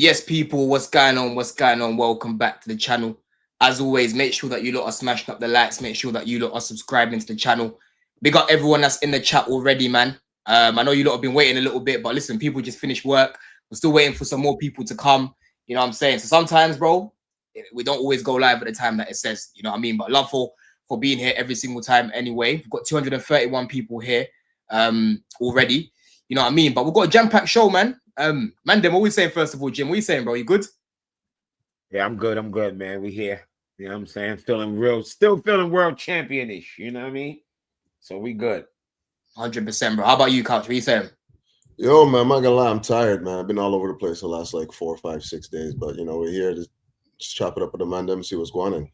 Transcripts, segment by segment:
Yes, people, what's going on? What's going on? Welcome back to the channel. As always, make sure that you lot are smashing up the likes. Make sure that you lot are subscribing to the channel. Big up everyone that's in the chat already, man. I know you lot have been waiting a little bit, but listen, people just finished work. We're still waiting for some more people to come. You know what I'm saying? So sometimes, bro, we don't always go live at the time that it says. You know what I mean? But love for being here every single time anyway. We've got 231 people here already. You know what I mean? But we've got a jam-packed show, man. Mandem, what we saying first of all, Jim? What you saying, bro? You good? Yeah, I'm good. I'm good, man. We here. You know what I'm saying? Still feeling world champion-ish. You know what I mean? So we good. 100%, bro. How about you, Couch? What you saying? Yo, man, I'm not gonna lie, I'm tired, man. I've been all over the place the last like 4, 5, 6 days, but you know, we're here to just chop it up with the Mandem, see what's going on.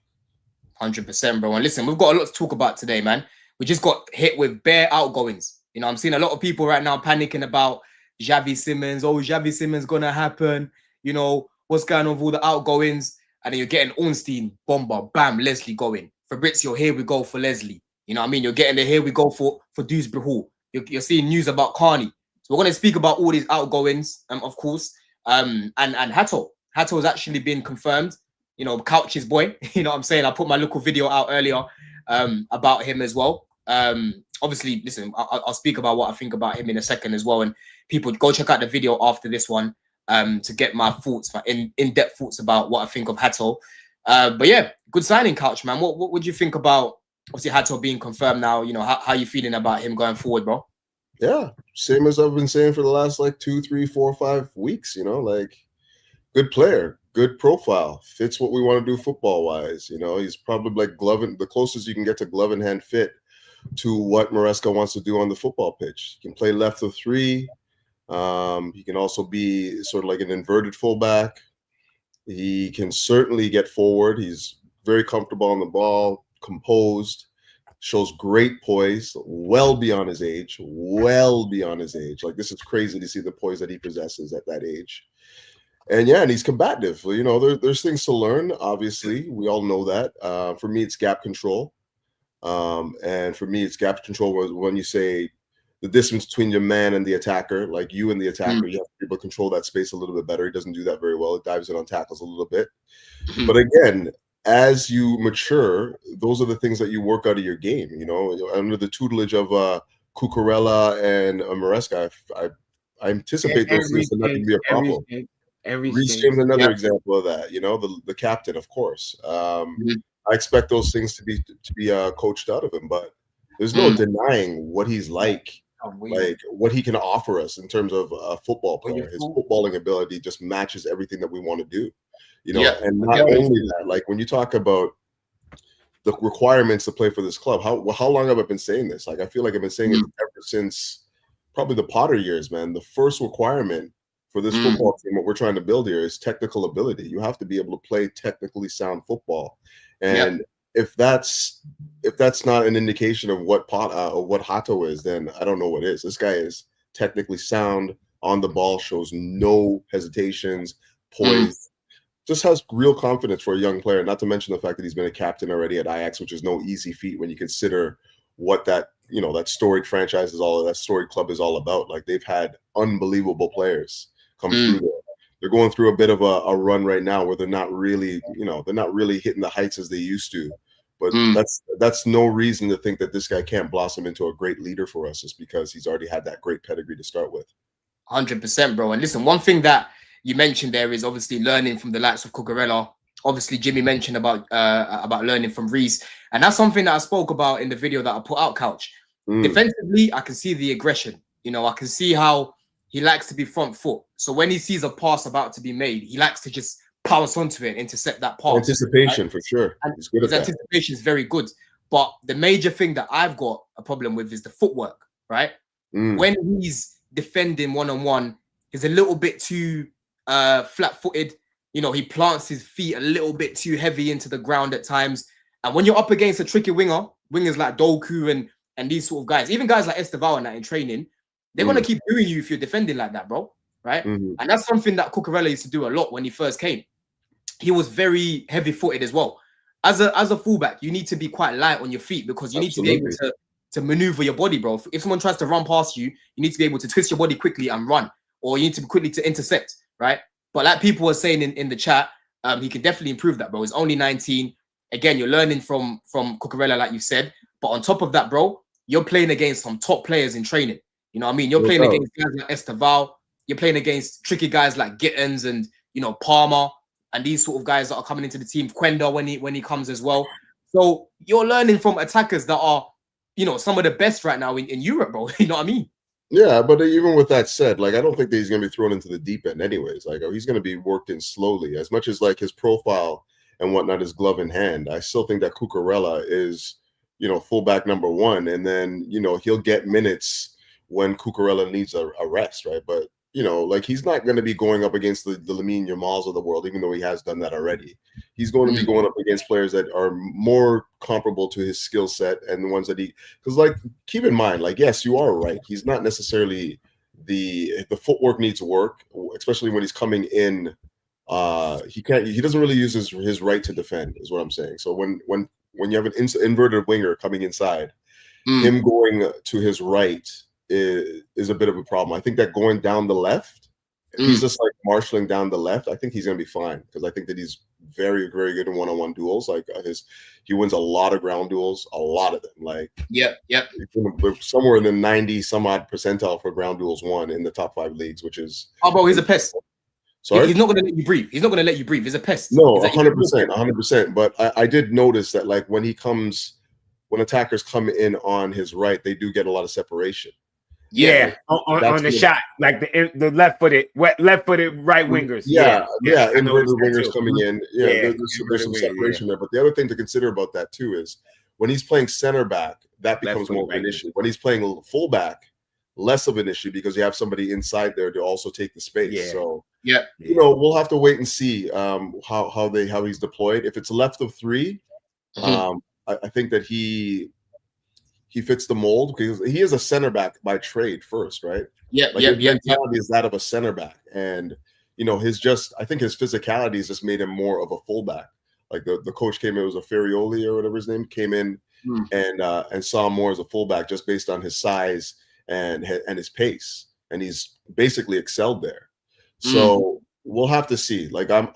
100%, bro. And listen, we've got a lot to talk about today, man. We just got hit with bare outgoings. You know, I'm seeing a lot of people right now panicking about Xavi Simons. Oh, Xavi Simons gonna happen. You know, what's going on with all the outgoings? And then you're getting Ornstein, Bomber, bam, Leslie going. Fabrizio, here we go for Leslie. You know what I mean? You're getting the here we go for Dewsbury Hall. You're seeing news about Carney. So we're going to speak about all these outgoings, of course. And Hato. Hato has actually been confirmed. You know, Couch's boy. You know what I'm saying? I put my little video out earlier about him as well. Obviously, listen, I'll speak about what I think about him in a second as well. And people, go check out the video after this one to get my thoughts, my in-depth thoughts about what I think of Hato. But yeah, good signing, Couch, man. What would you think about, obviously, Hato being confirmed now? You know, how you feeling about him going forward, bro? Yeah, same as I've been saying for the last like 2, 3, 4, 5 weeks. You know, like good player, good profile, fits what we want to do football wise. You know, he's probably like the closest you can get to glove in hand fit to what Maresca wants to do on the football pitch. He can play left of 3. He can also be sort of like an inverted fullback. He can certainly get forward. He's very comfortable on the ball, composed. Shows great poise, well beyond his age, Like, this is crazy to see the poise that he possesses at that age. And yeah, and he's combative. You know, there's things to learn, obviously. We all know that. For me, it's gap control. And for me, it's gap control when you say the distance between your man and the attacker, like you and the attacker, you have to be able to control that space a little bit better. He doesn't do that very well. It dives in on tackles a little bit. But again, as you mature, those are the things that you work out of your game. You know, under the tutelage of Cucurella and Maresca, I anticipate those things to not be a problem. Reece James, another example of that. You know, the captain, of course. I expect those things to be coached out of him, but there's no denying what he's like what he can offer us in terms of a football player. His footballing ability just matches everything that we want to do. You know, and not only that, like when you talk about the requirements to play for this club, how long have I been saying this? Like, I feel like I've been saying it ever since probably the Potter years, man. The first requirement for this football team, what we're trying to build here, is technical ability. You have to be able to play technically sound football. And if that's not an indication of what Hato is, then I don't know what is. This guy is technically sound, on the ball, shows no hesitations, poise. Just has real confidence for a young player, not to mention the fact that he's been a captain already at Ajax, which is no easy feat when you consider what that storied franchise that storied club is all about. Like, they've had unbelievable players come through there. They're going through a bit of a run right now where they're not really hitting the heights as they used to. But that's no reason to think that this guy can't blossom into a great leader for us just because he's already had that great pedigree to start with. 100%, bro. And listen, one thing that you mentioned there is obviously learning from the likes of Cucurella. Obviously, Jimmy mentioned about learning from Reece, and that's something that I spoke about in the video that I put out, Couch. Defensively, I can see the aggression. You know, I can see how he likes to be front foot. So when he sees a pass about to be made, he likes to just pounce onto it and intercept that pass. Anticipation, right? For sure. And his anticipation is very good. But the major thing that I've got a problem with is the footwork, right? When he's defending one-on-one, he's a little bit too flat-footed. You know, he plants his feet a little bit too heavy into the ground at times. And when you're up against a tricky wingers like Doku and these sort of guys, even guys like Estevao and that in training, they're going to keep doing you if you're defending like that, bro. Right? And that's something that Cucurella used to do a lot when he first came. He was very heavy-footed as well. As a fullback, you need to be quite light on your feet because you need to be able to maneuver your body, bro. If someone tries to run past you, you need to be able to twist your body quickly and run, or you need to be quickly to intercept, right? But like people were saying in the chat, he can definitely improve that, bro. He's only 19. Again, you're learning from Cucurella, like you said. But on top of that, bro, you're playing against some top players in training. You know what I mean? You're playing against guys like Esteval. You're playing against tricky guys like Gittens and, you know, Palmer and these sort of guys that are coming into the team. Quenda when he comes as well. So you're learning from attackers that are, you know, some of the best right now in Europe, bro. You know what I mean? Yeah, but even with that said, like I don't think that he's going to be thrown into the deep end anyways. Like he's going to be worked in slowly. As much as like his profile and whatnot is glove in hand, I still think that Cucurella is, you know, fullback number one, and then you know he'll get minutes when Cucurella needs a rest, right? But you know, like he's not going to be going up against the Lamine Yamals of the world, even though he has done that already. He's going to be going up against players that are more comparable to his skill set and the ones that because like keep in mind, like yes, you are right. He's not necessarily the footwork needs work, especially when he's coming in. He doesn't really use his right to defend, is what I'm saying. So when you have an inverted winger coming inside, him going to his right is a bit of a problem. I think that going down the left, if he's just like marshaling down the left, I think he's going to be fine because I think that he's very, very good in one-on-one duels. Like he wins a lot of ground duels, a lot of them. Like yep, somewhere in the 90 some odd percentile for ground duels won in the top 5 leagues, which is bro, he's a pest. Sorry? He's not going to let you breathe. He's not going to let you breathe. He's a pest. No, 100%. But I did notice that like when attackers come in on his right, they do get a lot of separation. Yeah, on the shot, like the left-footed right wingers. Yeah, inverted wingers coming in. Yeah, there's some separation there. But the other thing to consider about that too is when he's playing center back, that becomes more of an issue. When he's playing fullback, less of an issue because you have somebody inside there to also take the space. Yeah. So you know, we'll have to wait and see how he's deployed. If it's left of 3, I think that he fits the mold because he is a center back by trade first, right? His mentality is that of a center back, and you know I think his physicality has just made him more of a fullback. Like the coach came in, it was a Ferrioli or whatever his name, came in and saw him more as a fullback just based on his size and his pace, and he's basically excelled there. So we'll have to see. Like I'm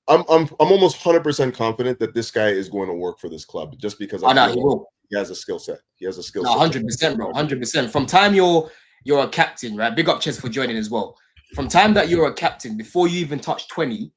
almost 100% confident that this guy is going to work for this club just because he will. He has a skill set. He has a skill set. 100%, bro. 100%. From time you're a captain, right? Big up Chels for joining as well. From time that you're a captain, before you even touch 20,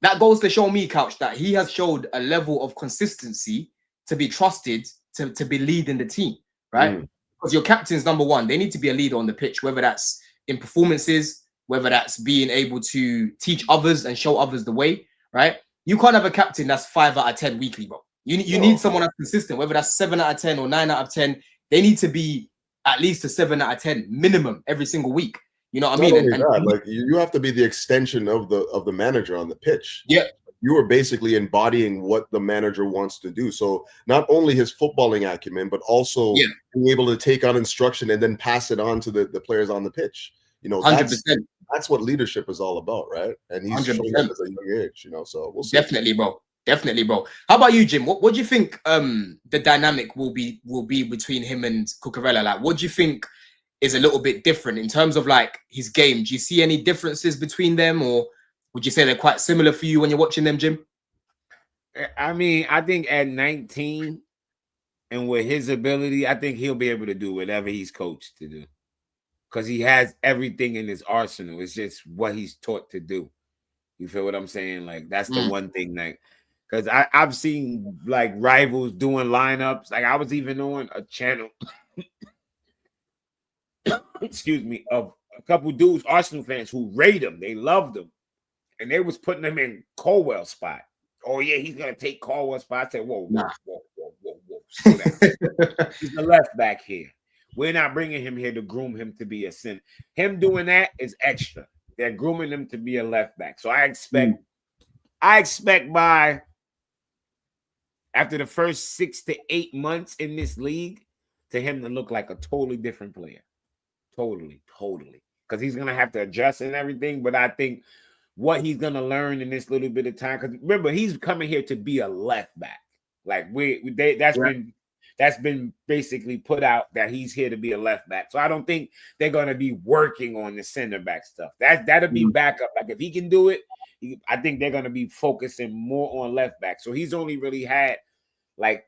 that goes to show me, Couch, that he has showed a level of consistency to be trusted to be leading the team, right? Because your captain's number one. They need to be a leader on the pitch, whether that's in performances, whether that's being able to teach others and show others the way. Right? You can't have a captain that's 5 out of 10 weekly, bro. You need someone that's consistent, whether that's 7 out of 10 or 9 out of 10. They need to be at least a 7 out of 10 minimum every single week. You know what I mean? Like you have to be the extension of the manager on the pitch. Yeah. You are basically embodying what the manager wants to do. So not only his footballing acumen, but also being able to take on instruction and then pass it on to the players on the pitch. You know, 100%. That's what leadership is all about, right? And he's 100%. showing that at a young age, you know. So we'll see. Definitely, bro. How about you, Jim? What do you think the dynamic will be between him and Cucurella? Like, what do you think is a little bit different in terms of like his game? Do you see any differences between them, or would you say they're quite similar for you when you're watching them, Jim? I mean, I think at 19 and with his ability, I think he'll be able to do whatever he's coached to do. Because he has everything in his arsenal. It's just what he's taught to do. You feel what I'm saying? Like, that's the one thing that, because I've seen like rivals doing lineups. Like, I was even on a channel, excuse me, of a couple dudes, Arsenal fans, who rate him. They loved him. And they was putting him in Colwell's spot. Oh, yeah, he's going to take Colwell's spot. I said, whoa. Slow down. He's the left back here. We're not bringing him here to groom him to be a center. Him doing that is extra. They're grooming him to be a left back. So I expect by after the first 6 to 8 months in this league, to him to look like a totally different player. Totally. Because he's going to have to adjust and everything. But I think what he's going to learn in this little bit of time, because remember, he's coming here to be a left back. Like, that's been that's been basically put out that he's here to be a left back. So I don't think they're going to be working on the center back stuff. That'll be backup. Like if he can do it, I think they're going to be focusing more on left back. So he's only really had like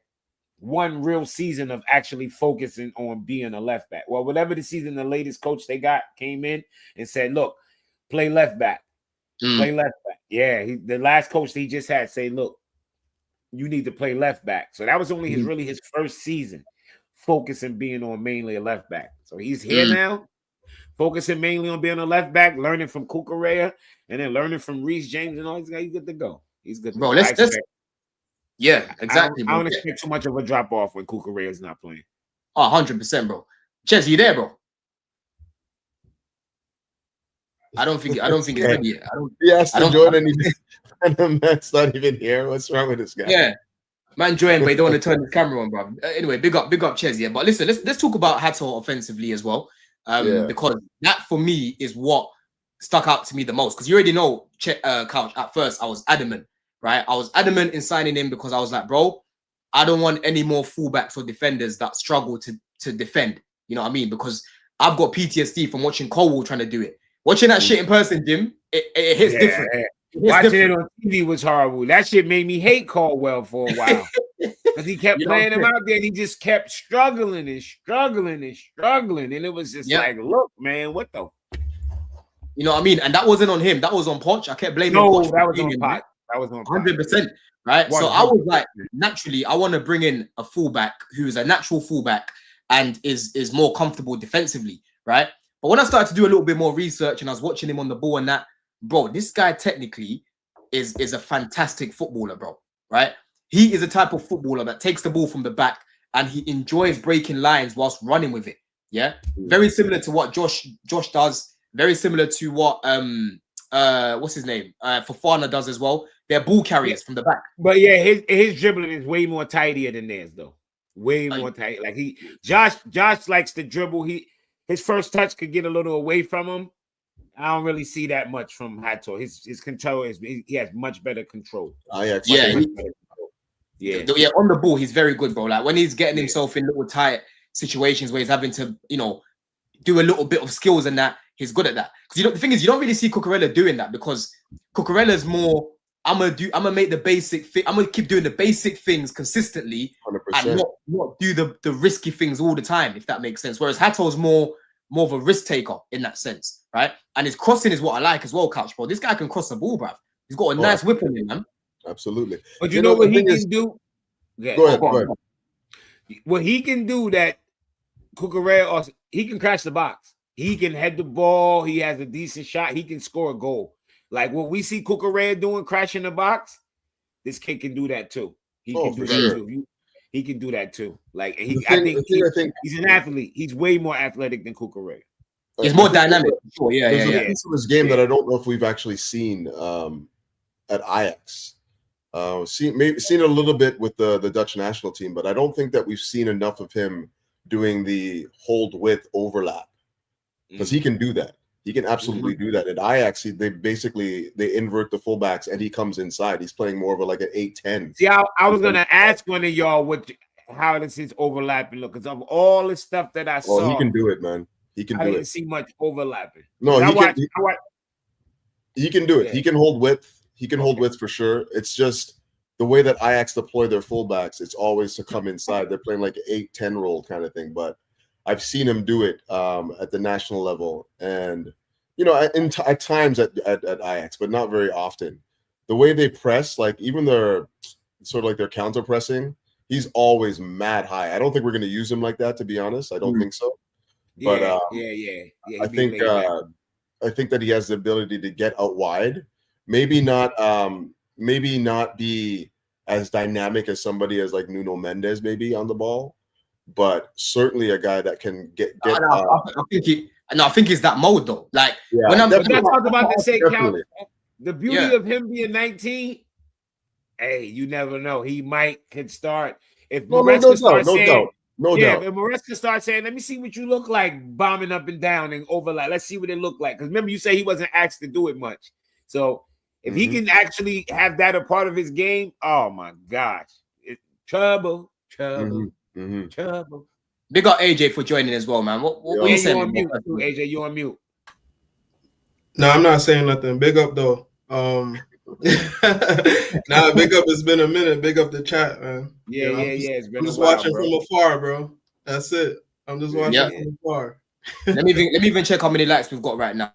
one real season of actually focusing on being a left back. Well, whatever the season the latest coach they got came in and said, look, play left back. Play left back. Yeah, the last coach he just had say, look, you need to play left back. So that was only his first season focusing being on mainly a left back. So he's here now, focusing mainly on being a left back, learning from Cucurella, and then learning from Reece James and all these guys. He's good to go. He's good to bro. go. Yeah, exactly. I don't expect too much of a drop off when Cucurella is not playing. Oh, 100%, bro. Chels, you there, bro? I don't think it's ready yet. He has to join and the man's not even here. What's wrong with this guy? Yeah, man, join, but he don't want to turn the camera on, bro. Anyway, big up, Chels, yeah. But listen, let's talk about Hato offensively as well, because that for me is what stuck out to me the most. Because you already know, Couch. At first, I was adamant, right? I was adamant in signing him because I was like, bro, I don't want any more fullbacks or defenders that struggle to defend. You know what I mean? Because I've got PTSD from watching Colwell trying to do it. Watching that shit in person, Jim, it hits different. Watching it on TV was horrible. That shit made me hate Caldwell for a while. Because he kept playing him out there and he just kept struggling. And it was just like, look, man, what the? You know what I mean? And that wasn't on him. That was on Poch. I kept blaming Poch. That was on Poch. That was on 100%. Right? 100%. So I was like, naturally, I want to bring in a fullback who is a natural fullback and is more comfortable defensively, right? But when I started to do a little bit more research and I was watching him on the ball and that, bro, this guy technically is a fantastic footballer, bro, right? He is a type of footballer that takes the ball from the back and he enjoys breaking lines whilst running with it, yeah? Very similar to what Josh does, very similar to what, what's his name? Fofana does as well. They're ball carriers from the back. But yeah, his dribbling is way more tidier than theirs, though. Way more tight. Like Josh likes to dribble. His first touch could get a little away from him. I don't really see that much from Hato. His control he has much better control. Yeah, yeah. On the ball, he's very good, bro. Like when he's getting himself in little tight situations where he's having to, do a little bit of skills and that, he's good at that. Because the thing is, you don't really see Cucurella doing that because Cucurella's more, I'm gonna make the basic thing. I'm gonna keep doing the basic things consistently 100%. and not do the risky things all the time, if that makes sense. Whereas Hato's more of a risk taker in that sense, right? And his crossing is what I like as well, Couch, bro. This guy can cross the ball, bruv. He's got a nice whip on him, man. Absolutely. But you know what he can do? Go ahead. What he can do that Cucurella, he can crash the box. He can head the ball. He has a decent shot. He can score a goal. Like what we see Cucurella doing, crashing the box, this kid can do that too. He can do that too. He can do that too. Like I think he's an athlete. He's way more athletic than Cucurella. He's more dynamic. There's a piece of his game that I don't know if we've actually seen at Ajax. Seen it a little bit with the Dutch national team, but I don't think that we've seen enough of him doing the hold width overlap because he can do that. He can absolutely do that. At Ajax, they invert the fullbacks and he comes inside. He's playing more of an 8-10. See, I was gonna ask one of y'all how does his overlapping look? Because of all the stuff that I saw, he can do it, man. He can do it. I didn't see much overlapping. No, he can do it. Yeah. He can hold width. He can hold width for sure. It's just the way that Ajax deploy their fullbacks. It's always to come inside. They're playing like an 8-10 roll kind of thing, but I've seen him do it at the national level, and at times at Ajax, but not very often. The way they press, like even their sort of like their counter pressing, he's always mad high. I don't think we're going to use him like that, to be honest. I don't think so. But I think that he has the ability to get out wide. Maybe not be as dynamic as somebody as like Nuno Mendes maybe on the ball, but certainly a guy that can get. I think he's that mode though. Like when I'm talking about the same count, the beauty of him being 19. Hey, you never know. He could start if Maresca starts saying. No doubt. If Maresca starts saying, "Let me see what you look like, bombing up and down and overlap. Let's see what it look like." Because remember, you say he wasn't asked to do it much. So if he can actually have that a part of his game, oh my gosh, it's trouble. Trouble. Big up AJ for joining as well, man. What And you saying? on mute too, AJ. You on mute. No, I'm not saying nothing. Big up though. Nah, big up. It's been a minute. Big up the chat, man. Yeah, it's been I'm just a while, watching bro. from afar, bro. That's it. I'm just watching from afar. let me even check how many likes we've got right now.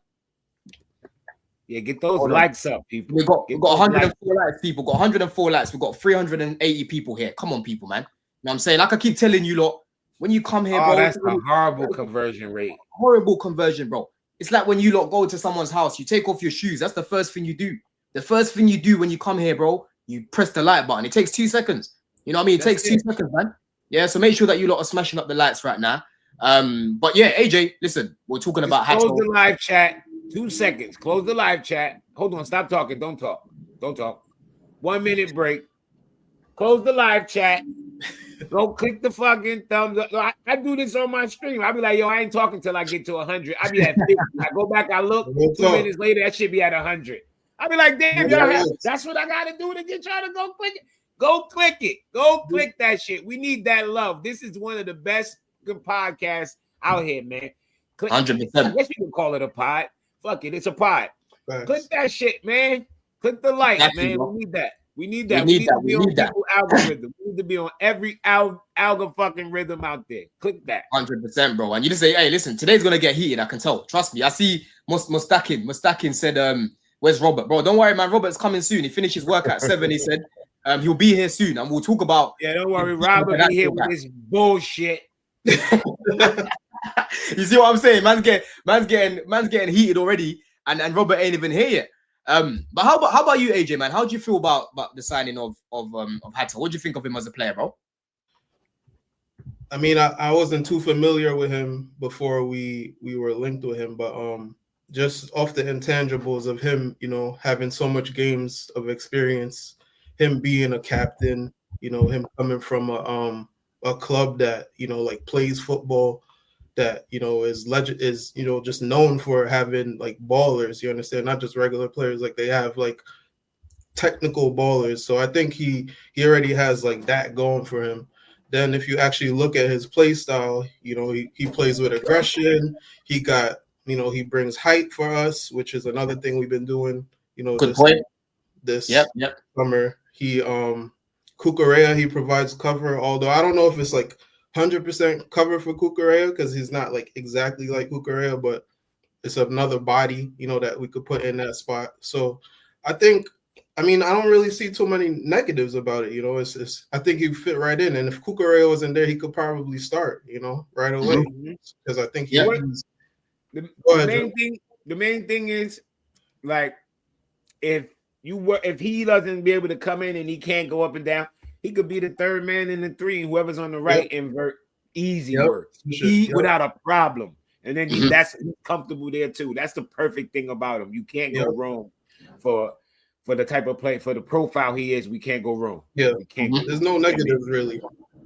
Yeah, get those likes up, people. We've got 104 likes, people. Got 104 likes. We've got 380 people here. Come on, people, man. You know what I'm saying? Like I keep telling you lot, when you come here, bro. That's a horrible conversion rate. Horrible conversion, bro. It's like when you lot go to someone's house, you take off your shoes. That's the first thing you do. The first thing you do when you come here, bro, you press the like button. It takes 2 seconds. You know what I mean? It takes 2 seconds, man. Yeah, so make sure that you lot are smashing up the lights right now. But yeah, AJ, listen, we're talking about Hato. Close the live chat. 2 seconds. Close the live chat. Hold on. Stop talking. Don't talk. 1 minute break. Close the live chat. Go click the fucking thumbs up. I do this on my stream. I'll be like, yo, I ain't talking till I get to 100. I be at 50. I go back, I look. 2 minutes later, that should be at 100. I'll be like, damn, that's what I got to do to get y'all to go click it. Go click it. Go click that shit. We need that love. This is one of the best podcasts out here, man. 100%. I guess you can call it a pod. Fuck it. It's a pod. Thanks. Click that shit, man. Click the like, man. We need that. We need that. We need to be on people's algorithm. We need to be on every algo fucking rhythm out there. Click that. 100%, bro. And you just say, hey, listen, today's gonna get heated. I can tell. Trust me. I see Mustakin said, where's Robert? Bro, don't worry, man. Robert's coming soon. He finishes work at 7. He said he'll be here soon, and we'll talk about. Yeah, don't worry. Robert be here with this bullshit. You see what I'm saying? Man's getting heated already, and Robert ain't even here yet. But how about you, AJ, man? How do you feel about the signing of Hato? What do you think of him as a player, bro? I mean, I wasn't too familiar with him before we were linked with him, but just off the intangibles of him, you know, having so much games of experience, him being a captain, you know, him coming from a club that, you know, like plays football, that, you know, is you know, just known for having like ballers, you understand, not just regular players, like they have like technical ballers. So I think he already has like that going for him. Then if you actually look at his play style, you know, he plays with aggression. He got, you know, he brings height for us, which is another thing we've been doing, you know, this summer. He Kukurea, he provides cover, although I don't know if it's like 100% cover for Kukurea, because he's not like exactly like Kukurea, but it's another body, you know, that we could put in that spot. So I think, I mean, I don't really see too many negatives about it, you know. It's I think he fit right in, and if Kukurea wasn't there, he could probably start, you know, right away, because I think the main thing is, like, if he doesn't be able to come in and he can't go up and down, he could be the third man in the 3. Whoever's on the right, invert, easy work, without a problem. And then he's comfortable there too. That's the perfect thing about him. You can't go wrong for the type of play, for the profile he is. We can't go wrong. Yeah, there's no negatives really.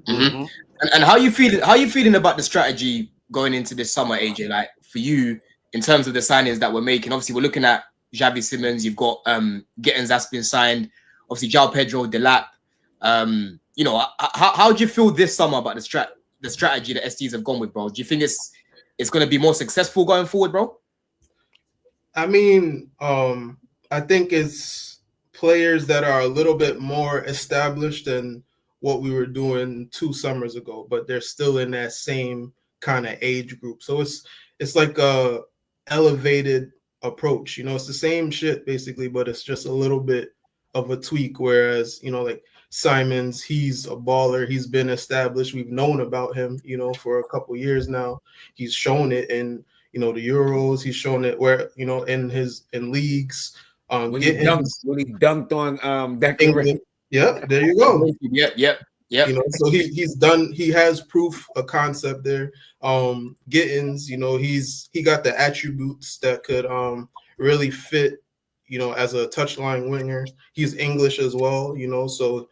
And how you feeling? How you feeling about the strategy going into this summer, AJ? Like for you, in terms of the signings that we're making. Obviously, we're looking at Xavi Simons. You've got Gittins that's been signed. Obviously, João Pedro, Delap. You know, how do you feel this summer about the strategy that STs have gone with, bro? Do you think it's going to be more successful going forward, bro? I mean, I think it's players that are a little bit more established than what we were doing 2 summers ago, but they're still in that same kind of age group. So it's like a elevated approach. You know, it's the same shit basically, but it's just a little bit of a tweak. Whereas, you know, like Simons, he's a baller. He's been established. We've known about him, you know, for a couple years now. He's shown it in, you know, the Euros. He's shown it where, you know, in leagues. When he dunked on England. Yeah, there you go. Yep. You know, so he has proof of concept there. Gittins, you know, he got the attributes that could really fit, you know, as a touchline winger. He's English as well, you know, so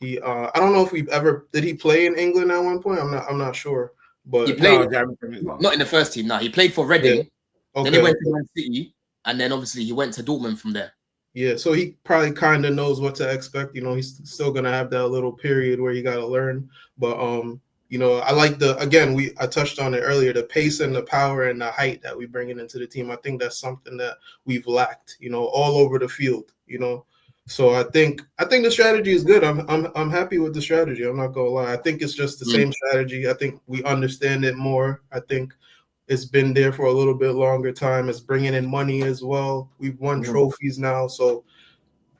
he I don't know if did he play in England at one point? I'm not sure. But he played not in the first team. No, he played for Reading. Yeah. Okay. Then he went to Man City, and then obviously he went to Dortmund from there. Yeah, so he probably kind of knows what to expect. You know, he's still gonna have that little period where you gotta learn. But You know, I like I touched on it earlier, the pace and the power and the height that we bringing into the team. I think that's something that we've lacked, you know, all over the field, you know. So I think the strategy is good. I'm happy with the strategy. I'm not gonna lie. I think it's just the same strategy. I think we understand it more. I think it's been there for a little bit longer time. It's bringing in money as well. We've won trophies now, so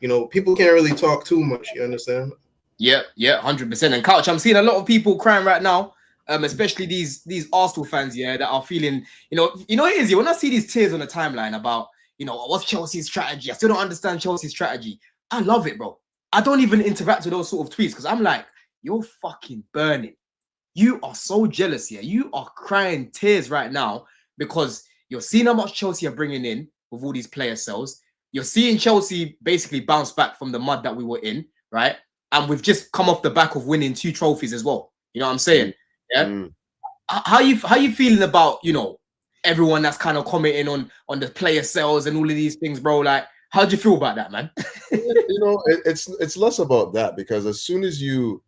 you know, people can't really talk too much. You understand? Yeah, 100%. And Couch, I'm seeing a lot of people crying right now, especially these Arsenal fans, yeah, that are feeling, you know, it is. When I see these tears on the timeline about, you know, what's Chelsea's strategy? I still don't understand Chelsea's strategy. I love it, bro. I don't even interact with those sort of tweets because I'm like, you're fucking burning. You are so jealous here. You are crying tears right now because you're seeing how much Chelsea are bringing in with all these player sales. You're seeing Chelsea basically bounce back from the mud that we were in, right? And we've just come off the back of winning 2 trophies as well. You know what I'm saying? Yeah. How you feeling about, you know, everyone that's kind of commenting on the player sales and all of these things, bro? Like, how do you feel about that, man? You know, it's less about that because as soon as you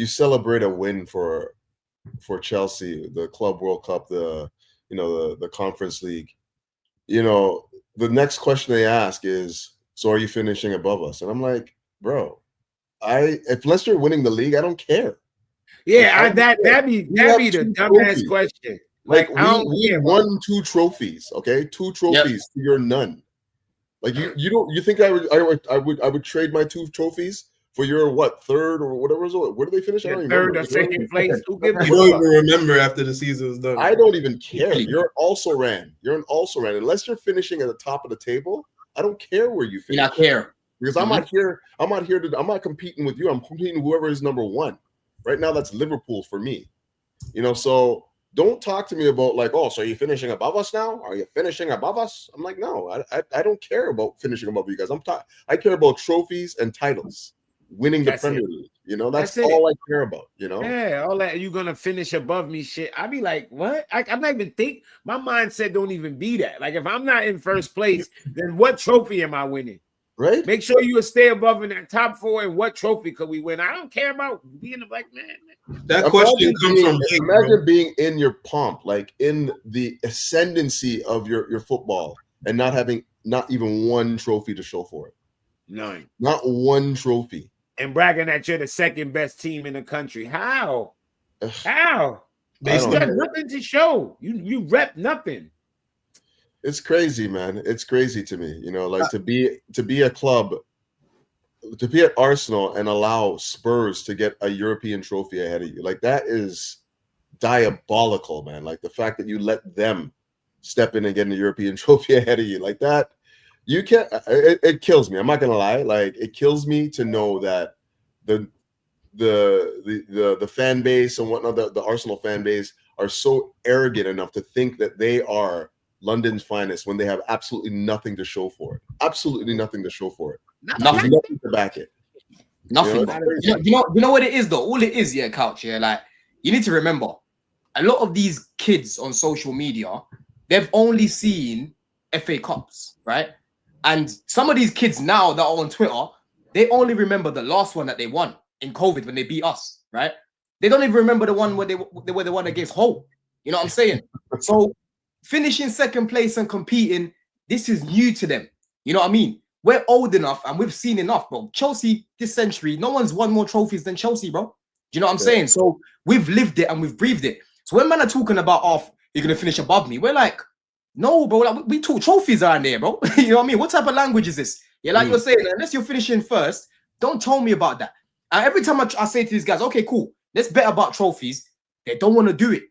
celebrate a win for Chelsea, the Club World Cup, the Conference League, you know, the next question they ask is, so are you finishing above us? And I'm like, bro, unless you're winning the league, I don't care. Yeah, that'd be the dumbass question. Like we won 2 trophies, okay? 2 trophies to your none. Like you think I would trade my 2 trophies for your what, 3rd or whatever? Where do they finish? I don't even remember. 3rd or 2nd place. You don't even remember after the season is done. I don't even care. You're an also-ran. Unless you're finishing at the top of the table, I don't care where you finish. You not care. Because I'm not competing with you. I'm competing with whoever is number 1. Right now, that's Liverpool for me. You know, so don't talk to me about like, oh, so are you finishing above us now? Are you finishing above us? I'm like, no, I don't care about finishing above you guys. I care about trophies and titles, winning the Premier League. You know, that's all I care about. You know, yeah, all that you're gonna finish above me shit. I be like, what? I'm not even think. My mindset don't even be that. Like, if I'm not in first place, then what trophy am I winning? Right. Make sure you will stay above in that top 4. And what trophy could we win? I don't care about being a black man. That question comes from imagine being in your pomp, like in the ascendancy of your football, and not having not even 1 trophy to show for it. None. Not 1 trophy. And bragging that you're the 2nd best team in the country. How? How? You got nothing to show. You rep nothing. It's crazy, man. It's crazy to me, you know, like to be a club, to be at Arsenal and allow Spurs to get a European trophy ahead of you. Like, that is diabolical, man. Like, the fact that you let them step in and get a European trophy ahead of you, like that, you can't. It kills me. I'm not gonna lie. Like, it kills me to know that the fan base and whatnot, the Arsenal fan base, are so arrogant enough to think that they are London's finest when they have absolutely nothing to show for it. Absolutely nothing to show for it. Nothing to back it. Nothing. You know what it is though? All it is, yeah, Couch, yeah. Like, you need to remember, a lot of these kids on social media, they've only seen FA Cups, right? And some of these kids now that are on Twitter, they only remember the last one that they won in COVID when they beat us, right? They don't even remember the one where they won against Hull. You know what I'm saying? So finishing 2nd place and competing, this is new to them. You know what I mean? We're old enough and we've seen enough, bro. Chelsea this century, no one's won more trophies than Chelsea, bro. Do you know what I'm saying? So we've lived it and we've breathed it. So when men are talking about, oh, you're going to finish above me, we're like, no, bro. Like, we talk trophies around there, bro. You know what I mean? What type of language is this? Yeah, like you're saying, unless you're finishing first, don't tell me about that. And every time I say to these guys, okay, cool, let's bet about trophies, they don't want to do it.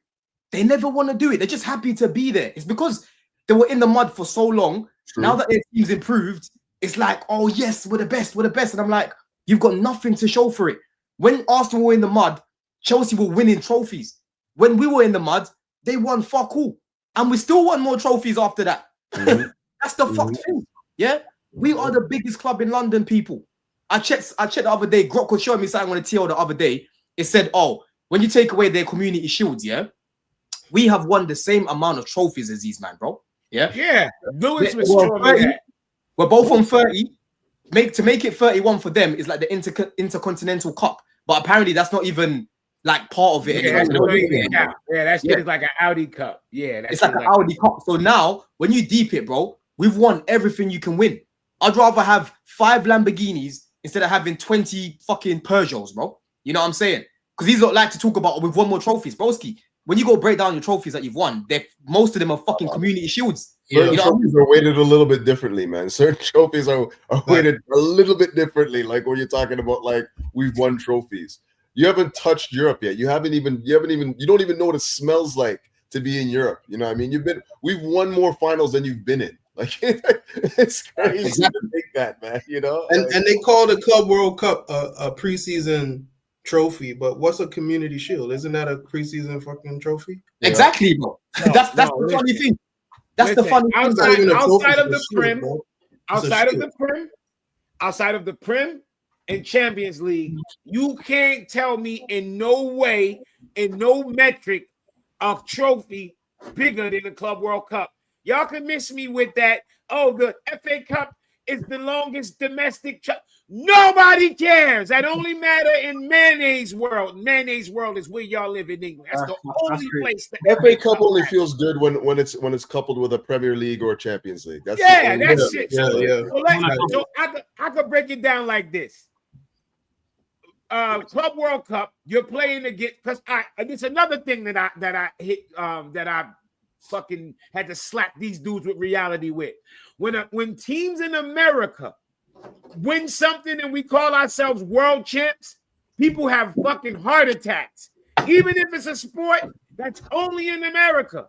They never want to do it. They're just happy to be there. It's because they were in the mud for so long. True. Now that their team's improved, it's like, oh, yes, we're the best. We're the best. And I'm like, you've got nothing to show for it. When Arsenal were in the mud, Chelsea were winning trophies. When we were in the mud, they won fuck all. And we still won more trophies after that. That's the fucked thing. Yeah? We are the biggest club in London, people. I checked the other day. Grok was showing me something on the TL the other day. It said, oh, when you take away their community shields, yeah, we have won the same amount of trophies as these, man, bro. Yeah? Yeah. Lewis was showing me that. We're both on 30. To make it 31 for them is like the Intercontinental Cup. But apparently that's not even like part of it. Yeah, Anyway. that shit is like an Audi Cup. Yeah, it's like an Audi Cup. So now, when you deep it, bro, we've won everything you can win. I'd rather have 5 Lamborghinis instead of having 20 fucking Peugeots, bro. You know what I'm saying? Because these lot like to talk about, we've won more trophies. Broski, when you go break down your trophies that you've won, most of them are fucking community shields. Certain trophies are weighted a little bit differently, man. Certain trophies are weighted a little bit differently. Like when you're talking about, like, we've won trophies. You haven't touched Europe yet. You don't even know what it smells like to be in Europe. You know what I mean? We've won more finals than you've been in. Like, it's crazy to think that, man. You know? And they call the Club World Cup a preseason trophy, but what's a community shield? Isn't that a preseason fucking trophy? Exactly, bro. That's the funny thing. That's the funny thing. Outside of the Prem and Champions League, you can't tell me in no way, in no metric, a trophy bigger than the Club World Cup. Y'all can miss me with that. Oh, the FA Cup is the longest domestic. Nobody cares. That only matter in mayonnaise world. Mayonnaise world is where y'all live in England. That's the only place. FA Cup only feels good when it's coupled with a Premier League or a Champions League. That's shit. Yeah. So I could break it down like this. Club World Cup, you're playing against, because it's another thing that I hit that I fucking had to slap these dudes with reality with. When teams in America win something and we call ourselves world champs, people have fucking heart attacks, even if it's a sport that's only in America.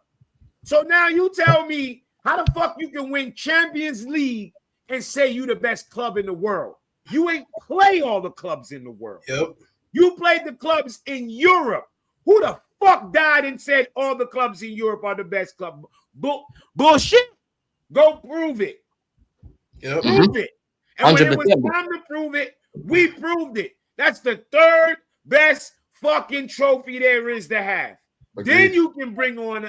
So now you tell me how the fuck you can win Champions League and say you the best club in the world. You ain't play all the clubs in the world. Yep. You played the clubs in Europe. Who the fuck died and said all the clubs in Europe are the best club? Bullshit. Go prove it. Yep. Prove it. And when it was time to prove it, we proved it. That's the third best fucking trophy there is to have. Agreed. Then you can bring on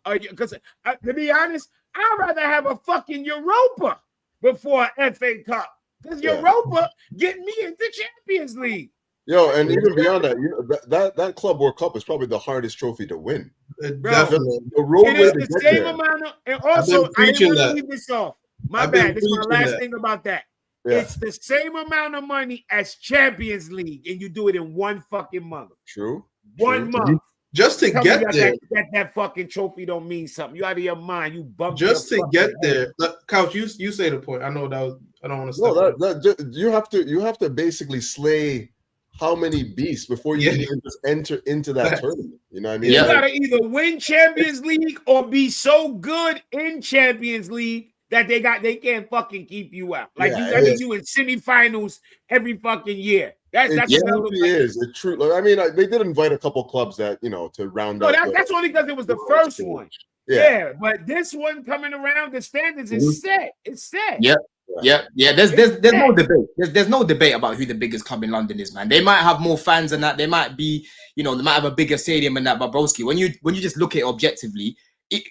because to be honest, I'd rather have a fucking Europa before an FA Cup. Because Europa get me into Champions League. Yo, and even beyond that, that Club World Cup is probably the hardest trophy to win. Definitely. It is the same amount of, and also I didn't want to leave this off. My bad. This is my last thing about that. Yeah. It's the same amount of money as Champions League, and you do it in one fucking month. True. One month. Just to get there. That fucking trophy don't mean something. You out of your mind. You bump. Just to get there. Couch, you say the point. I know that was. I don't want to step. You have to basically slay how many beasts before you can even just enter into that tournament. You know what I mean? You gotta either win Champions League or be so good in Champions League that they can't fucking keep you out. Like that means you in semifinals every fucking year. That's it truly is. It true. I mean, they did invite a couple clubs that to round out. That's only because it was the first one. Yeah, but this one coming around, the standards is set. It's set. Yeah. There's no debate. There's no debate about who the biggest club in London is, man. They might have more fans than that. They might be, they might have a bigger stadium and that. But broski, when you just look at it objectively,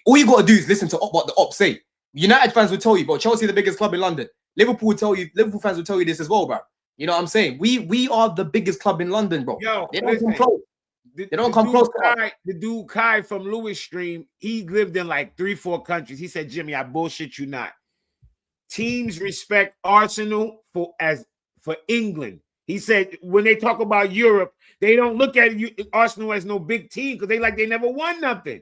all you got to do is listen to what the ops say. United fans will tell you, but Chelsea the biggest club in London. Liverpool fans will tell you this as well, bro. You know what I'm saying? We are the biggest club in London, bro. Yo, they don't come close. They don't come close. The dude Kai from Lewis Stream, he lived in like 3-4 countries. He said, Jimmy, I bullshit you not. Teams respect Arsenal for England. He said when they talk about Europe, they don't look at Arsenal as no big team because they never won nothing.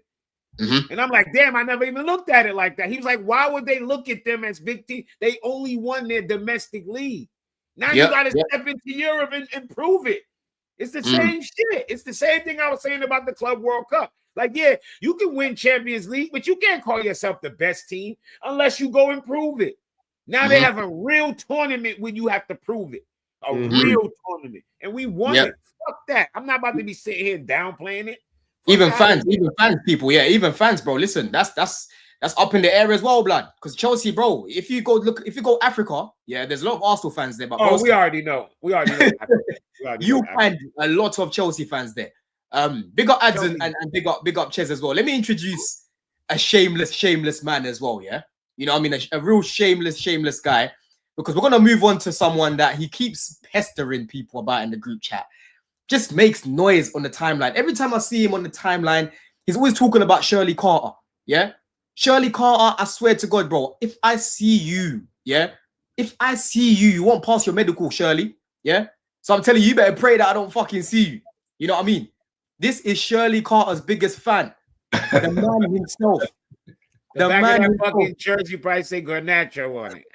Mm-hmm. And I'm like, damn, I never even looked at it like that. He was like, why would they look at them as big team? They only won their domestic league. Now you got to step into Europe and prove it. It's the same shit. It's the same thing I was saying about the Club World Cup. Like, yeah, you can win Champions League, but you can't call yourself the best team unless you go and prove it. Now they have a real tournament when you have to prove it. A real tournament. And we won it. Fuck that. I'm not about to be sitting here downplaying it. Even fans, even fans, bro. Listen, that's up in the air as well, blood. Because Chelsea, bro, if you go Africa, there's a lot of Arsenal fans there. But we already know. You find a lot of Chelsea fans there. Big up Ads and big up Chels as well. Let me introduce a shameless man as well, yeah? You know what I mean? A real shameless guy. Because we're going to move on to someone that he keeps pestering people about in the group chat just makes noise on the timeline. Every time I see him on the timeline, he's always talking about Shirley Carter. Yeah, Shirley Carter. I swear to God, bro. If I see you, yeah, if I see you, you won't pass your medical, Shirley. Yeah. So I'm telling you, you better pray that I don't fucking see you. You know what I mean? This is Shirley Carter's biggest fan, the man himself. The back of that fucking jersey probably say Garnacho on it.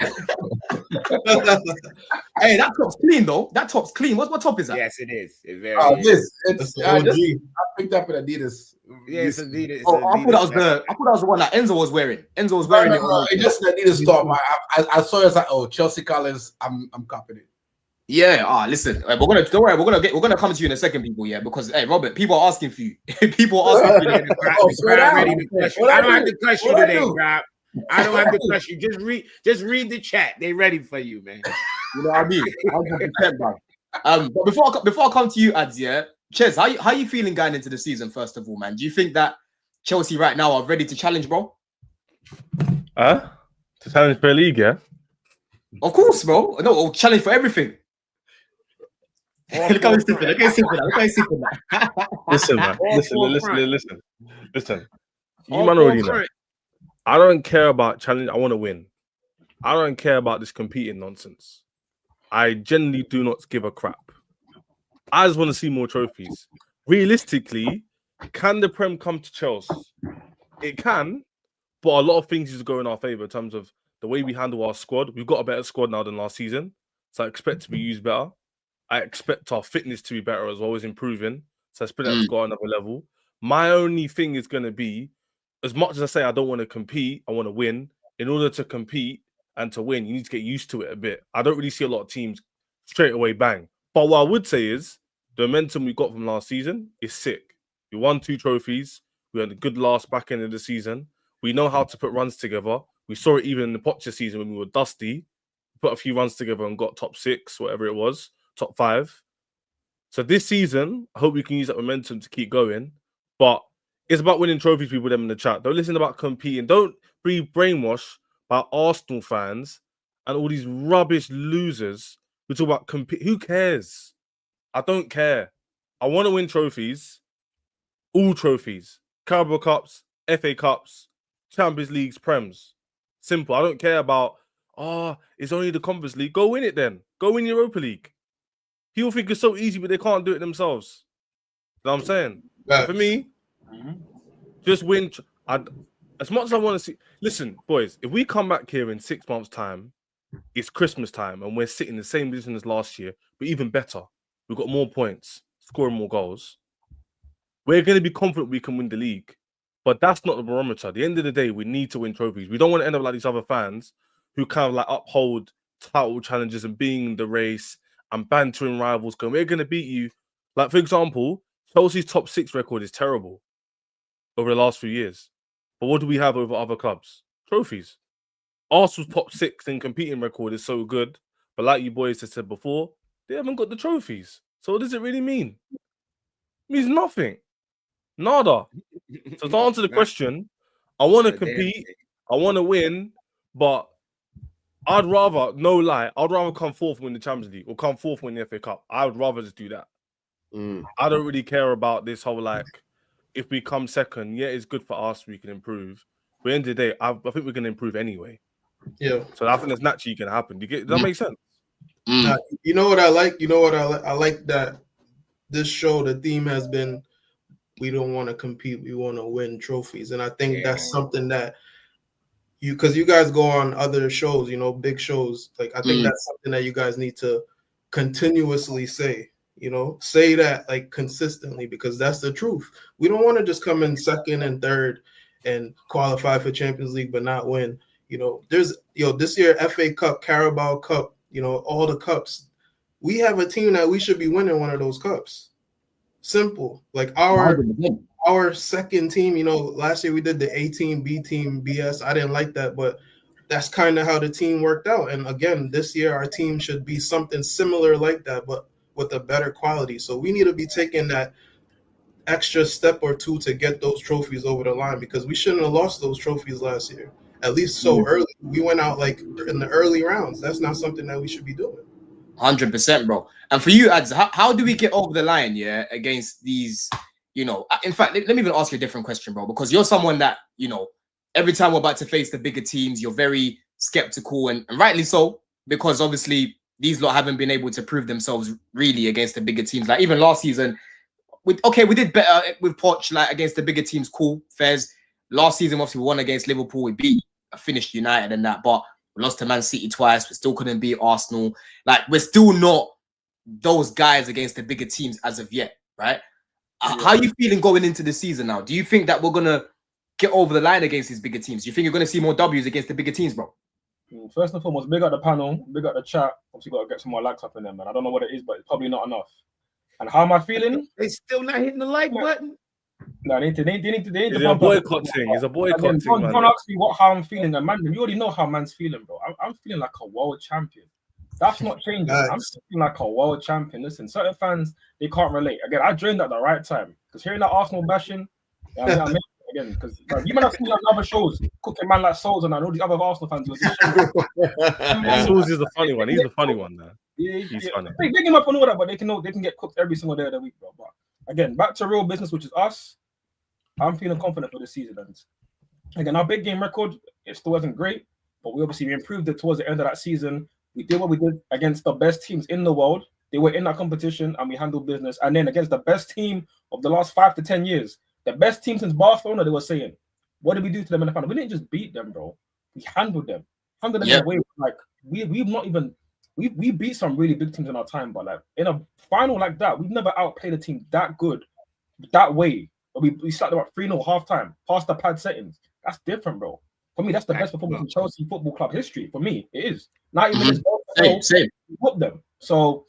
Hey, that top's clean though. That top's clean. What top is that? Yes, it is. It's very. It's I picked up an Adidas. Yeah, it's Adidas. Oh, I thought that was the one that Enzo was wearing. Enzo was wearing it. It's just an Adidas top. I saw it as like, oh, Chelsea Collins. I'm copying it. Yeah. Listen, we're gonna come to you in a second, people. Yeah, because hey, Robert, people are asking for you. People are asking for you. I don't have to cuss you today, Rob. I don't have to cuss you. Just read the chat. They ready for you, man. You know what I mean? 100%, bro. But before I come to you, Ads, yeah, Chez, how you feeling going into the season? First of all, man, do you think that Chelsea right now are ready to challenge, bro? To challenge for a league, yeah. Of course, bro. No, challenge for everything. Look how he's sipping. Listen, man. Listen. You man already know. I don't care about challenge. I want to win. I don't care about this competing nonsense. I genuinely do not give a crap. I just want to see more trophies. Realistically, can the Prem come to Chels? It can, but a lot of things is going in our favour in terms of the way we handle our squad. We've got a better squad now than last season, so I expect to be used better. I expect our fitness to be better as well as improving. So I expect that to go another level. My only thing is going to be, as much as I say I don't want to compete, I want to win. In order to compete and to win, you need to get used to it a bit. I don't really see a lot of teams straight away bang. But what I would say is the momentum we got from last season is sick. We won 2 trophies. We had a good last back end of the season. We know how to put runs together. We saw it even in the Potter season when we were dusty. We put a few runs together and got top 6, whatever it was. Top 5. So this season, I hope we can use that momentum to keep going. But it's about winning trophies, people, them in the chat. Don't listen about competing. Don't be brainwashed by Arsenal fans and all these rubbish losers who talk about compete. Who cares? I don't care. I want to win trophies. All trophies. Carabao Cups, FA Cups, Champions Leagues, Prems. Simple. I don't care about, it's only the Conference League. Go win it then. Go win Europa League. People think it's so easy, but they can't do it themselves. You know what I'm saying? For me, just win. As much as I want to see... Listen, boys, if we come back here in 6 months' time, it's Christmas time, and we're sitting in the same position as last year, but even better. We've got more points, scoring more goals. We're going to be confident we can win the league. But that's not the barometer. At the end of the day, we need to win trophies. We don't want to end up like these other fans who kind of like uphold title challenges and being in the race and bantering rivals going, we're going to beat you. Like, for example, Chelsea's top 6 record is terrible over the last few years. But what do we have over other clubs? Trophies. Arsenal's top 6 in competing record is so good. But like you boys have said before, they haven't got the trophies. So what does it really mean? It means nothing. Nada. So to answer the question, I want to compete. I want to win. But I'd rather, no lie, I'd rather come 4th win the Champions League or come 4th win the FA Cup. I would rather just do that. I don't really care about this whole, like, if we come 2nd, yeah, it's good for us, we can improve. But at the end of the day, I think we're going to improve anyway. Yeah. So I think that's naturally going to happen. Does that make sense? You know what I like? I like that this show, the theme has been, we don't want to compete, we want to win trophies. And I think that's something that because you guys go on other shows, big shows. Like, I think that's something that you guys need to continuously say. Say that like consistently, because that's the truth. We don't want to just come in 2nd and 3rd and qualify for Champions League but not win. There's this year FA Cup, Carabao Cup, all the cups. We have a team that we should be winning one of those cups. Simple. Like our second team, last year we did the A team, B team, BS. I didn't like that, but that's kind of how the team worked out. And again, this year our team should be something similar like that, but with a better quality. So we need to be taking that extra step or 2 to get those trophies over the line, because we shouldn't have lost those trophies last year, at least so early. We went out like in the early rounds. That's not something that we should be doing. 100%, bro. And for you, Ads, how do we get over the line, against these, in fact, let me even ask you a different question, bro, because you're someone that, every time we're about to face the bigger teams, you're very skeptical, and rightly so, because obviously these lot haven't been able to prove themselves really against the bigger teams. Like even last season, we did better with Poch, like against the bigger teams, cool, fairs. Last season, obviously, we won against Liverpool, we beat, finished United and that, but we lost to Man City twice. We still couldn't beat Arsenal. Like, we're still not those guys against the bigger teams as of yet, right? How are you feeling going into the season now? Do you think that we're going to get over the line against these bigger teams? Do you think you're going to see more W's against the bigger teams, bro? First and foremost, big up the panel, big up the chat. Obviously, got to get some more likes up in there, man. I don't know what it is, but it's probably not enough. And how am I feeling? They still not hitting the like button. No, they need to. It's a boycott thing. It's a boycott thing, man. Don't ask me how I'm feeling, and man, you already know how man's feeling, bro. I'm feeling like a world champion. That's not changing. Nice. I'm feeling like a world champion. Listen, certain fans, they can't relate. Again, I joined at the right time because hearing that Arsenal bashing, again, because you might have seen like other shows, cooking man like Souls and all these other Arsenal fans. Souls is the funny one. He's the funny one, man. He's funny. They big him up and all that, but they can get cooked every single day of the week, bro. But again, back to real business, which is us. I'm feeling confident for the season. And again, our big game record, it still wasn't great, but we obviously improved it towards the end of that season. We did what we did against the best teams in the world. They were in that competition and we handled business. And then against the best team of the last 5 to 10 years, the best team since Barcelona, they were saying, what did we do to them in the final? We didn't just beat them, bro. We handled them. Handled them in a way like we've not even we beat some really big teams in our time, but like in a final like that, we've never outplayed a team that good, that way. We started about 3-0 halftime, past the pad settings. That's different, bro. For me, that's the best performance in Chelsea Football Club history. For me, it is. 90 minutes. Same. We whooped them. So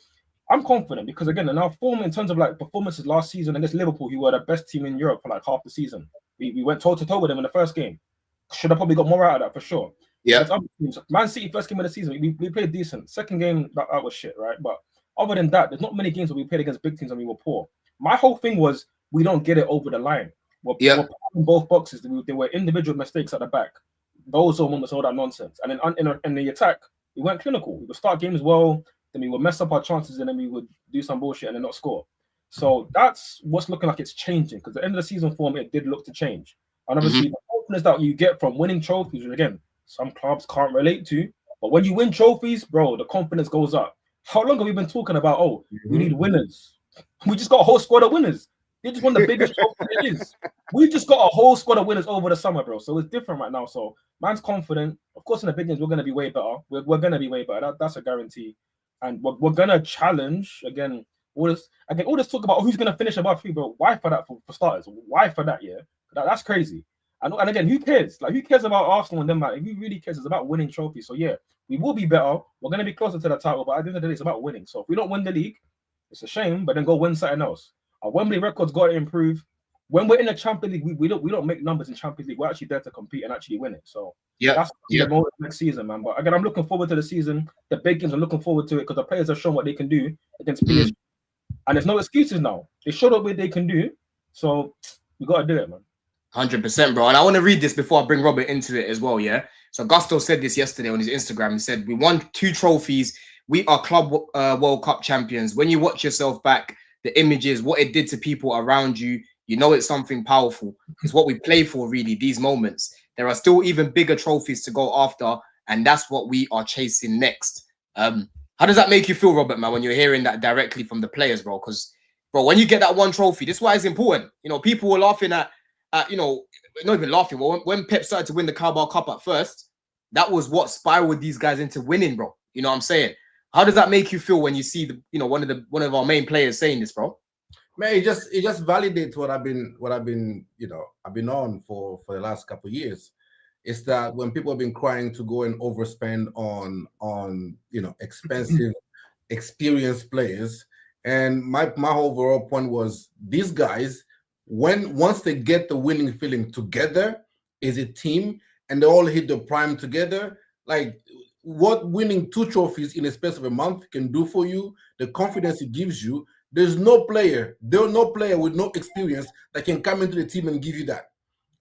I'm confident because again, in our form in terms of like performances last season against Liverpool, who were the best team in Europe for like half the season. We went toe to toe with them in the first game. Should have probably got more out of that for sure. Yeah. Man City first game of the season, we played decent. Second game that was shit, right? But other than that, there's not many games where we played against big teams and we were poor. My whole thing was we don't get it over the line. We're in both boxes. There were individual mistakes at the back. Those are moments, all that nonsense. And then in the attack, we weren't clinical. We would start games well, then we would mess up our chances, and then we would do some bullshit and then not score. So that's what's looking like it's changing because the end of the season form, it did look to change. And obviously, the confidence that you get from winning trophies, which again, some clubs can't relate to, but when you win trophies, bro, the confidence goes up. How long have we been talking about, we need winners? We just got a whole squad of winners. They just won the biggest trophy it is. We just got a whole squad of winners over the summer, bro. So it's different right now. So man's confident. Of course, in the big games, we're going to be way better. We're going to be way better. That's a guarantee. And we're going to challenge, again, all this talk about who's going to finish above 3, bro. Why for that, for starters? Why for that, yeah? That's crazy. And again, who cares? Like, who cares about Arsenal and them? Like, who really cares? It's about winning trophies. So, yeah, we will be better. We're going to be closer to the title. But at the end of the day, it's about winning. So if we don't win the league, it's a shame, but then go win something else. Our Wembley record's got to improve. When we're in the Champions League, we don't make numbers in Champions League. We're actually there to compete and actually win it. So that's the goal next season, man. But again, I'm looking forward to the season. The big games, I'm looking forward to it because the players have shown what they can do against PSG. And there's no excuses now. They showed up what they can do. So we got to do it, man. 100%, bro. And I want to read this before I bring Robert into it as well, yeah? So Gusto said this yesterday on his Instagram. He said, we won 2 trophies. We are Club World Cup champions. When you watch yourself back, the images, what it did to people around you, you know it's something powerful. It's what we play for, really, these moments. There are still even bigger trophies to go after, and that's what we are chasing next. How does that make you feel, Robert, man, when you're hearing that directly from the players, bro? Because, bro, when you get that one trophy, this is why it's important. You know, people were laughing at not even laughing. Well, when Pep started to win the Carabao Cup at first, that was what spiraled these guys into winning, bro. You know what I'm saying? How does that make you feel when you see one of our main players saying this, bro? Man, it just validates what I've been on for the last couple of years. It's that when people have been crying to go and overspend on expensive, experienced players, and my overall point was these guys, once they get the winning feeling together as a team and they all hit the prime together, like what winning 2 trophies in a space of a month can do for you, the confidence it gives you, there's no player with no experience that can come into the team and give you that.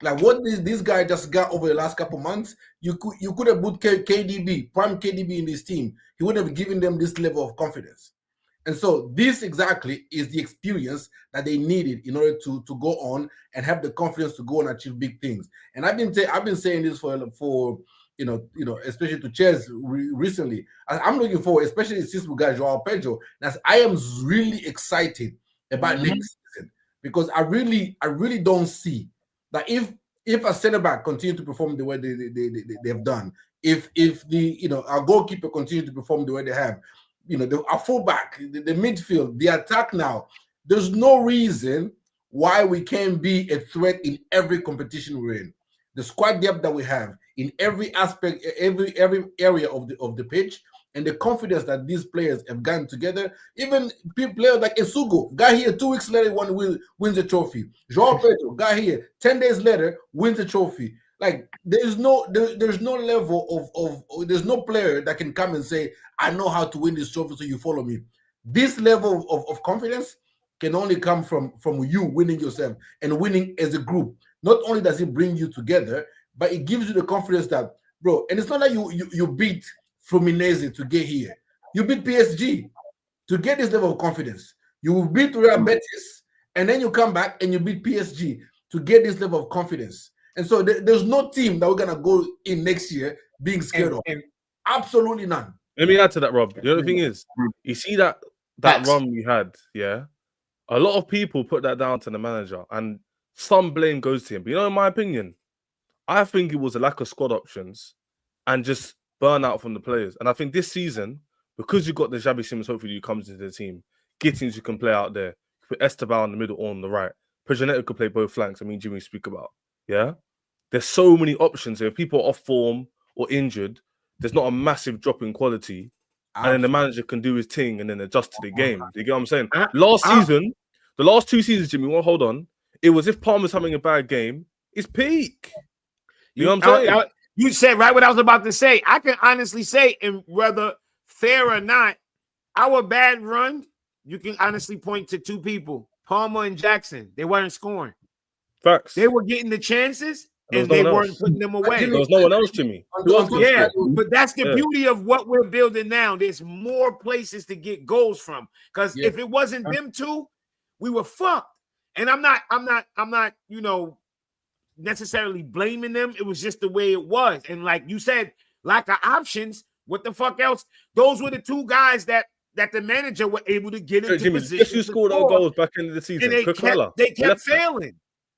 Like what this guy just got over the last couple months, you could have put KDB, prime KDB in this team. He would have given them this level of confidence. And so this exactly is the experience that they needed in order to go on and have the confidence to go and achieve big things. And I've been saying this for especially to Chels recently. I'm looking forward, especially since we got Joao Pedro. I am really excited about next season because I really don't see that if a center back continue to perform the way they have done, if our goalkeeper continue to perform the way they have, our fullback, the midfield, the attack now, there's no reason why we can't be a threat in every competition we're in. The squad depth that we have in every aspect, every area of the pitch, and the confidence that these players have gotten together. Even players like Esugo got here 2 weeks later, wins the trophy. Joao Pedro got here 10 days later, wins the trophy. Like there's no level of there's no player that can come and say, I know how to win this trophy, so you follow me. This level of confidence can only come from you winning yourself and winning as a group. Not only does it bring you together, but it gives you the confidence that, bro, and it's not like you beat Fluminense to get here. You beat PSG to get this level of confidence. You beat Real Betis, and then you come back and you beat PSG to get this level of confidence. And so there's no team that we're going to go in next year being scared of. Absolutely none. Let me add to that, Rob. The other thing is, you see that run we had, yeah? A lot of people put that down to the manager, and some blame goes to him. But in my opinion, I think it was a lack of squad options and just burnout from the players. And I think this season, because you've got the Xavi Simons, hopefully, who comes into the team, Gittins, you can play out there, put Esteban in the middle or on the right. Progeneto could play both flanks. I mean, Jimmy speak about, yeah? There's so many options here. If people are off form or injured, there's not a massive drop in quality. And then the manager can do his thing and then adjust to the game. You get what I'm saying? The last 2 seasons, Jimmy, well, hold on. It was if Palmer's having a bad game, it's peak. You know what I'm saying? You said right what I was about to say. I can honestly say, and whether fair or not, our bad run, you can honestly point to 2 people, Palmer and Jackson. They weren't scoring. Facts. They were getting the chances, and they weren't putting them away. There was no one else, Jimmy. Yeah, but that's the beauty of what we're building now. There's more places to get goals from. Because if it wasn't them 2, we were fucked. And I'm not, necessarily blaming them. It was just the way it was. And like you said, lack of options. What the fuck else? Those were the 2 guys that the manager were able to get into position. If you scored our goals back into the season, they kept failing.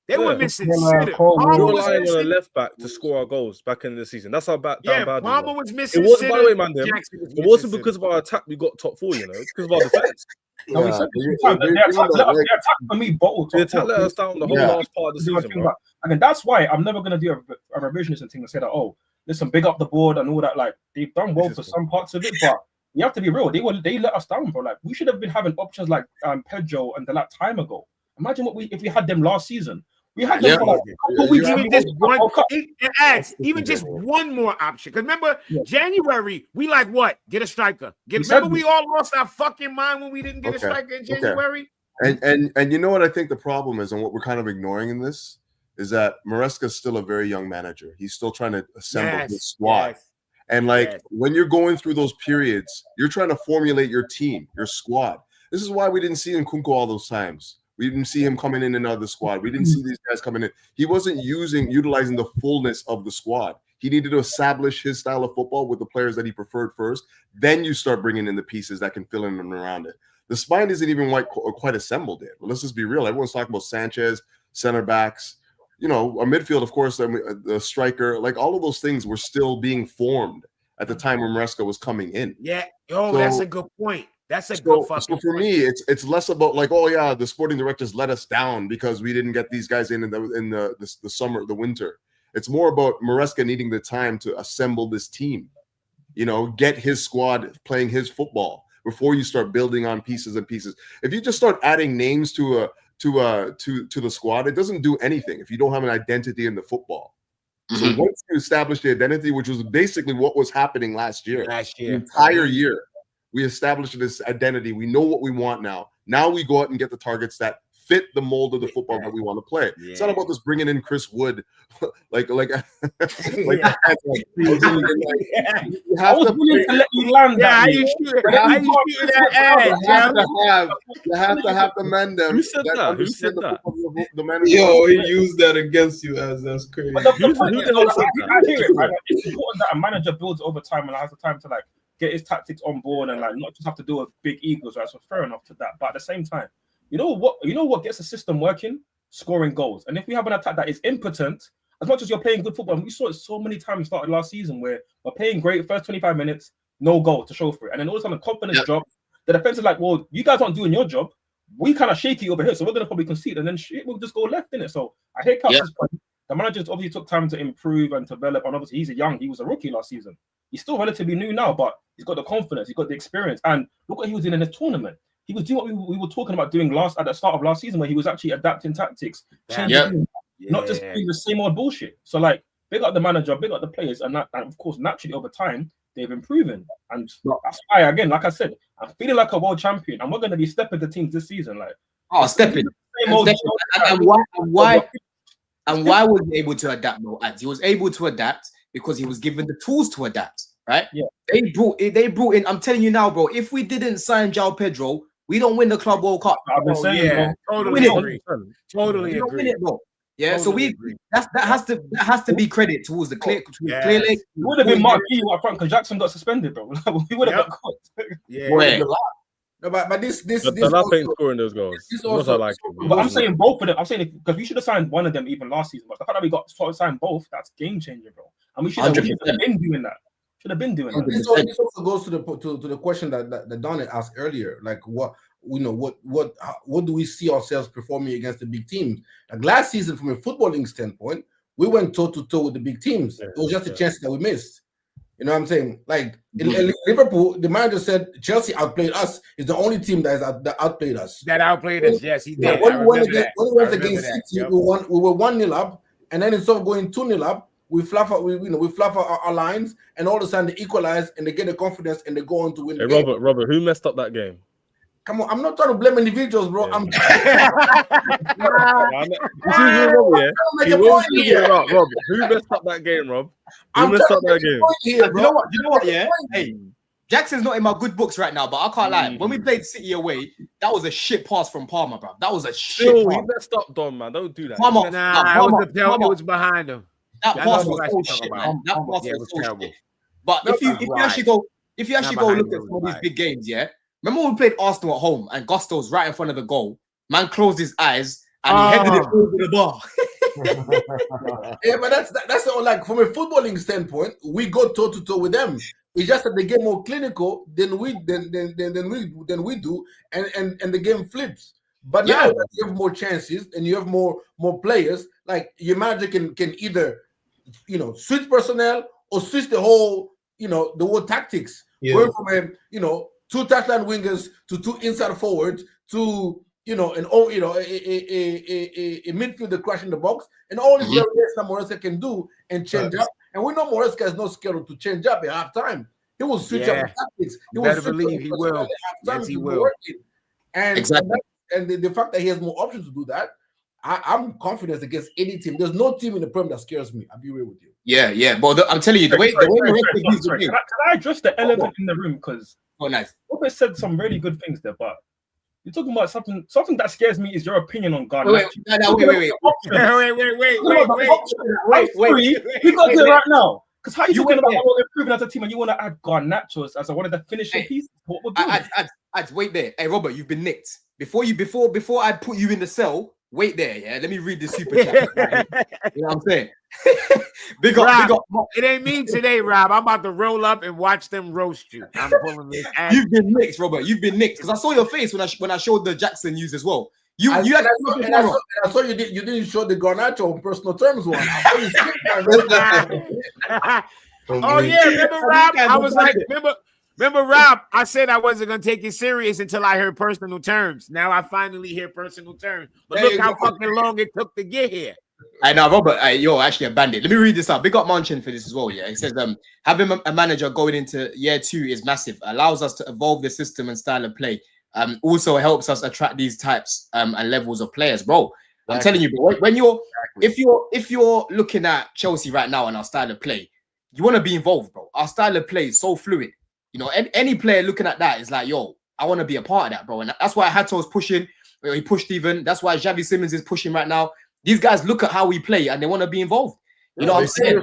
They were missing sitter. We were relying on a left back to score our goals back in the season. That's how bad. Palmer was missing. It wasn't, by the way, man. It wasn't because of our attack we got top 4. It's because of our defense. No, we said the attack for me bottled. The attack let us down the whole last part of the season. And that's why I'm never gonna do a revisionist and thing and say that, oh, listen, big up the board and all that. Like they've done well for some parts of it, but we have to be real. They let us down, bro. Like we should have been having options like Pedro and that time ago. Imagine if we had them last season. We had them for like a couple weeks. Even just one more option. Because remember, January, we like what? Get a striker. Remember we all lost our fucking mind when we didn't get a striker in January? And you know what I think the problem is, and what we're kind of ignoring in this, is that Maresca is still a very young manager. He's still trying to assemble his squad. And when you're going through those periods, you're trying to formulate your team, your squad. This is why we didn't see Nkunku all those times. We didn't see him coming in and out of the squad. We didn't see these guys coming in. He wasn't utilizing the fullness of the squad. He needed to establish his style of football with the players that he preferred first. Then you start bringing in the pieces that can fill in and around it. The spine isn't even quite assembled yet. But let's just be real. Everyone's talking about Sanchez, center backs, a midfield, of course, the striker. Like all of those things were still being formed at the time when Maresca was coming in. Yeah. That's a good point. That's a good fucking So for me, it's less about like, oh yeah, the sporting directors let us down because we didn't get these guys in the summer, the winter. It's more about Maresca needing the time to assemble this team, get his squad playing his football before you start building on pieces and pieces. If you just start adding names to the squad, it doesn't do anything if you don't have an identity in the football. So once you establish the identity, which was basically what was happening last year, the entire year. We established this identity. We know what we want now. Now we go out and get the targets that fit the mold of the football that we want to play. Yeah. It's not about just bringing in Chris Wood, like you have to let you land. Yeah, how you shoot that ass? You have to have the man them. Who said that? Who said that? Yo, he used that against you, as that's crazy. But I hear it, right? It's important that a manager builds over time and has the time to like get his tactics on board and like not just have to do with big egos, right? So fair enough to that. But at the same time, you know what gets the system working? Scoring goals. And if we have an attack that is impotent, as much as you're playing good football, and we saw it so many times started last season where we're playing great first 25 minutes, no goal to show for it. And then all of a sudden confidence drops. The defense is like, well, you guys aren't doing your job. We kind of shaky over here, so we're gonna probably concede, and then shit will just go left in it. So I hear Couch's point. The managers obviously took time to improve and develop, and obviously he was a rookie last season. He's still relatively new now, but he's got the confidence, he's got the experience, and look what he was doing in this tournament. He was doing what we were talking about doing at the start of last season, where he was actually adapting tactics, changing, not just doing the same old bullshit. So like, big up the manager, big up the players, and of course naturally over time they've been proven, and that's why again, like I said, I'm feeling like a world champion, and we're going to be stepping the teams this season, like stepping. And why was he able to adapt, bro? He was able to adapt because he was given the tools to adapt, right? Yeah. They brought in. I'm telling you now, bro. If we didn't sign João Pedro, we don't win the Club World Cup. I've been saying, totally agree. Totally agree, bro. Yeah, totally so that has to be credit towards the clear. Clearly, it would have been Mark Key up front because Jackson got suspended, bro. We would have got caught. Yeah. No, but this last ain't scoring those goals. This also, also, like, but I'm saying both of them. I'm saying because we should have signed one of them even last season. But the fact that we got signed both, that's game changer, bro. And we should have been doing that. Should have been doing that. This also goes to the question that Donnie asked earlier. Like, what do we see ourselves performing against the big teams? Like last season, from a footballing standpoint, we went toe to toe with the big teams. It was just a chance that we missed. You know what I'm saying? Like in Liverpool, the manager said Chelsea outplayed us. Is the only team that outplayed us. That outplayed us, yes, he did. When we went against City, we were 1-0 up, and then instead of going 2-0 up, we fluff our lines, and all of a sudden they equalize and they get the confidence and they go on to win. Hey, Robert, who messed up that game? Come on, I'm not trying to blame individuals, bro. Yeah. Rob, who messed up that game, Rob? Who messed up that game? You know what? Yeah. Hey, Jackson's not in my good books right now, but I can't lie. When we played City away, that was a shit pass from Palmer, bro. That was a shit pass. He messed up, Don, man. Don't do that. Palmer, it was behind him. That pass was so shit, man. That pass was so shit. But if you actually go look at some of these big games, yeah. Remember when we played Arsenal at home and Gusto's right in front of the goal? Man closed his eyes and he headed it over the bar. Yeah, but that's like from a footballing standpoint, we go toe to toe with them. It's just that they get more clinical than we do, and the game flips. But now that you have more chances and you have more players, like your manager can either switch personnel or switch the whole tactics. Going from a 2 touchline wingers to 2 inside forwards to a midfielder crashing the box, and all these variations that Moresca can do and change up. And we know Moresca is not scared to change up at halftime. He will switch up the tactics. He will believe he will. Yes, he will. And exactly. And the fact that he has more options to do that, I'm confident against any team. There's no team in the Prem that scares me. I'll be real with you. Yeah. But I'm telling you, the way Moresca can I address the elephant in the room? Because nice. Robert said some really good things there, but you're talking about something that scares me is your opinion on Garnacho. Wait. We got to it right now. Because how are you talking about how we're improving as a team and you want to add Garnacho as one of the finishing pieces? What we're doing? I'd wait there. Hey, Robert, you've been nicked. Before I put you in the cell, wait there, yeah. Let me read the super chat. You know what I'm saying? Big up. It ain't me today, Rob. I'm about to roll up and watch them roast you. I'm pulling this ass. You've been nicked, Robert. You've been nicked because I saw your face when I showed the Jackson news as well. I saw you didn't show the Garnacho on personal terms one. Oh yeah, remember Rob? I was like, remember Rob? I said I wasn't gonna take it serious until I heard personal terms. Now I finally hear personal terms. But look how fucking long it took to get here. I know, Robert. You're actually a bandit. Let me read this out. Big up Manchin for this as well. Yeah, it says having a manager going into year 2 is massive. Allows us to evolve the system and style of play. also helps us attract these types and levels of players, bro. I'm telling you, bro, when you're if you're looking at Chelsea right now and our style of play, you want to be involved, bro. Our style of play is so fluid. You know, any player looking at that is like, yo, I want to be a part of that, bro. And that's why Hato is pushing. He pushed even. That's why Xavi Simons is pushing right now. These guys look at how we play and they want to be involved. You know what I'm saying?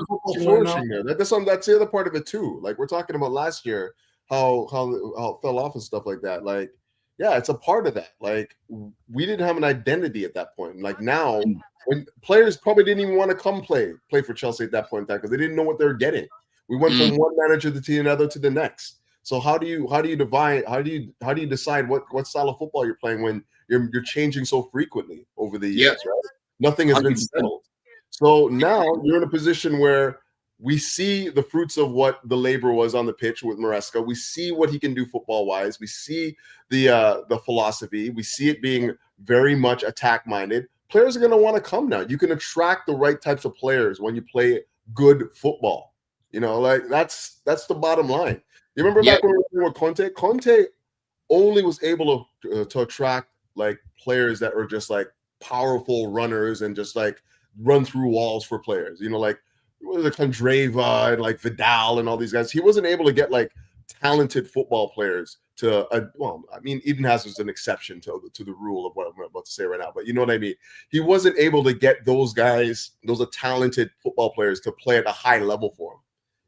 That's the other part of it too. Like we're talking about last year, how it fell off and stuff like that. Like, yeah, it's a part of that. Like we didn't have an identity at that point. Like now, when players probably didn't even want to come play for Chelsea at that point in time because they didn't know what they were getting. We went from one manager to another to the next. So how do you decide what style of football you're playing when you're changing so frequently over the years, right? Nothing has been settled. So now you're in a position where we see the fruits of what the labor was on the pitch with Maresca. We see what he can do football-wise. We see the philosophy. We see it being very much attack-minded. Players are going to want to come now. You can attract the right types of players when you play good football. You know, like that's the bottom line. You remember back when we were with Conte? Conte only was able to attract like players that were just like powerful runners and just like run through walls for players. You know, like Kandreva and like Vidal and all these guys. He wasn't able to get like talented football players to Eden Hazard's an exception to the rule of what I'm about to say right now, but you know what I mean. He wasn't able to get those guys, those are talented football players, to play at a high level for him.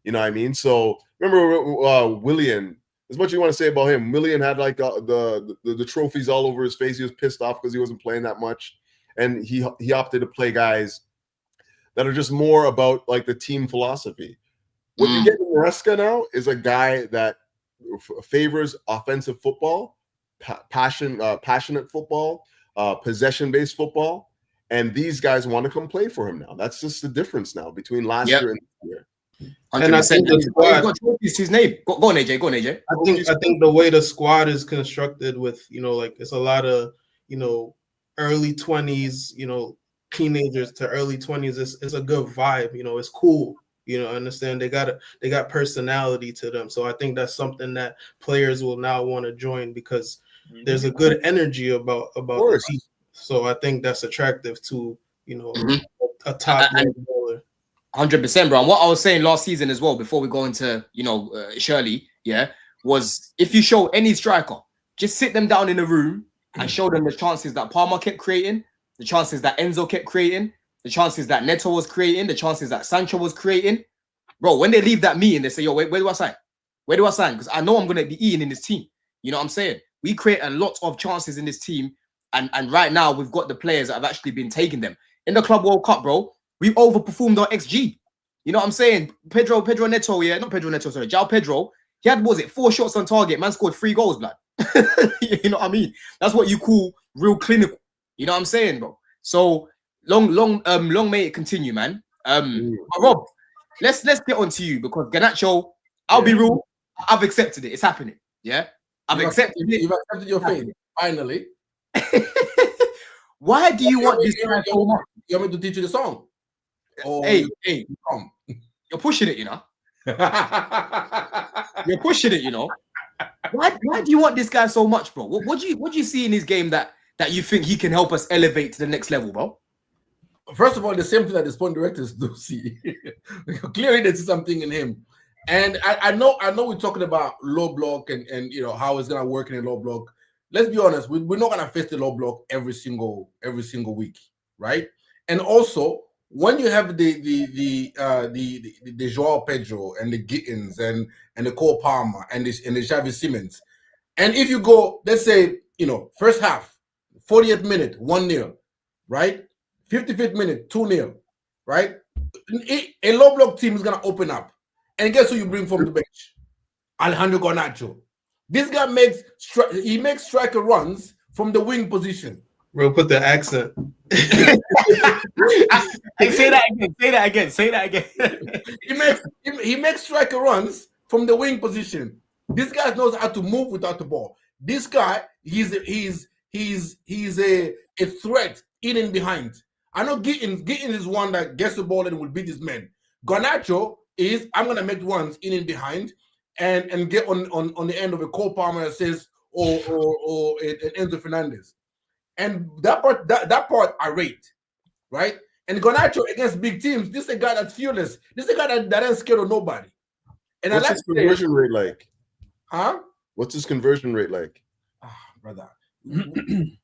You know what I mean? So remember Willian. As much as you want to say about him, Willian had like the trophies all over his face. He was pissed off because he wasn't playing that much, and he opted to play guys that are just more about like the team philosophy. What you get in Maresca now is a guy that favors offensive football, passionate football, possession-based football, and these guys want to come play for him now. That's just the difference now between last year and this year. 100%. And I think the squad, his name. Go on, AJ. Go on, AJ. I think the way the squad is constructed with, you know, like it's a lot of, you know, early 20s, you know, teenagers to early 20s. It's a good vibe. You know, it's cool. You know, understand they got personality to them. So I think that's something that players will now want to join because there's a good energy about the team. So I think that's attractive to, you know, a top bowler. 100%, bro. And what I was saying last season as well, before we go into, you know, Shirley, was if you show any striker, just sit them down in a room and show them the chances that Palmer kept creating, the chances that Enzo kept creating, the chances that Neto was creating, the chances that Sancho was creating. Bro, when they leave that meeting, they say, yo, where do I sign? Where do I sign? Because I know I'm going to be eating in this team. You know what I'm saying? We create a lot of chances in this team. And right now, we've got the players that have actually been taking them. In the Club World Cup, bro, we overperformed our XG. You know what I'm saying? Pedro Neto, not Pedro Neto, sorry. João Pedro, he had, 4 shots on target. Man scored 3 goals, blood. You know what I mean? That's what you call real clinical. You know what I'm saying, bro? So long may it continue, man. Rob, let's get on to you because Garnacho, I'll be real, I've accepted it. It's happening. Yeah, I've accepted it. You've accepted your fate, finally. Why do you want this guy so much? You want me to teach you the song? Hey, you're pushing it, you know. You're pushing it, you know. Why do you want this guy so much, bro? What do you see in his game that you think he can help us elevate to the next level, bro? First of all, the same thing that the sport directors do see. Clearly, there's something in him. And I know we're talking about low block and you know how it's gonna work in a low block. Let's be honest, we're not gonna face the low block every single week, right? And also, when you have the João Pedro and the Gittins and the Cole Palmer and the Xavi Simons, and if you go, let's say, you know, first half, 40th minute, 1-0, right? 55th minute, 2-0, right? A low block team is gonna open up, and guess who you bring from the bench? Alejandro Garnacho. This guy makes striker runs from the wing position. We'll put the accent. Say that again. He makes striker runs from the wing position. This guy knows how to move without the ball. This guy, he's a threat in and behind. I know Gittins is one that gets the ball and will beat his men. Garnacho is, I'm gonna make runs in and behind and get on the end of a Cole Palmer that says, or Enzo Fernandez. And that part I rate, right? And Garnacho against big teams, this is a guy that's fearless. This is a guy that ain't scared of nobody. And what's his conversion rate like? Huh? What's his conversion rate like? Brother. Can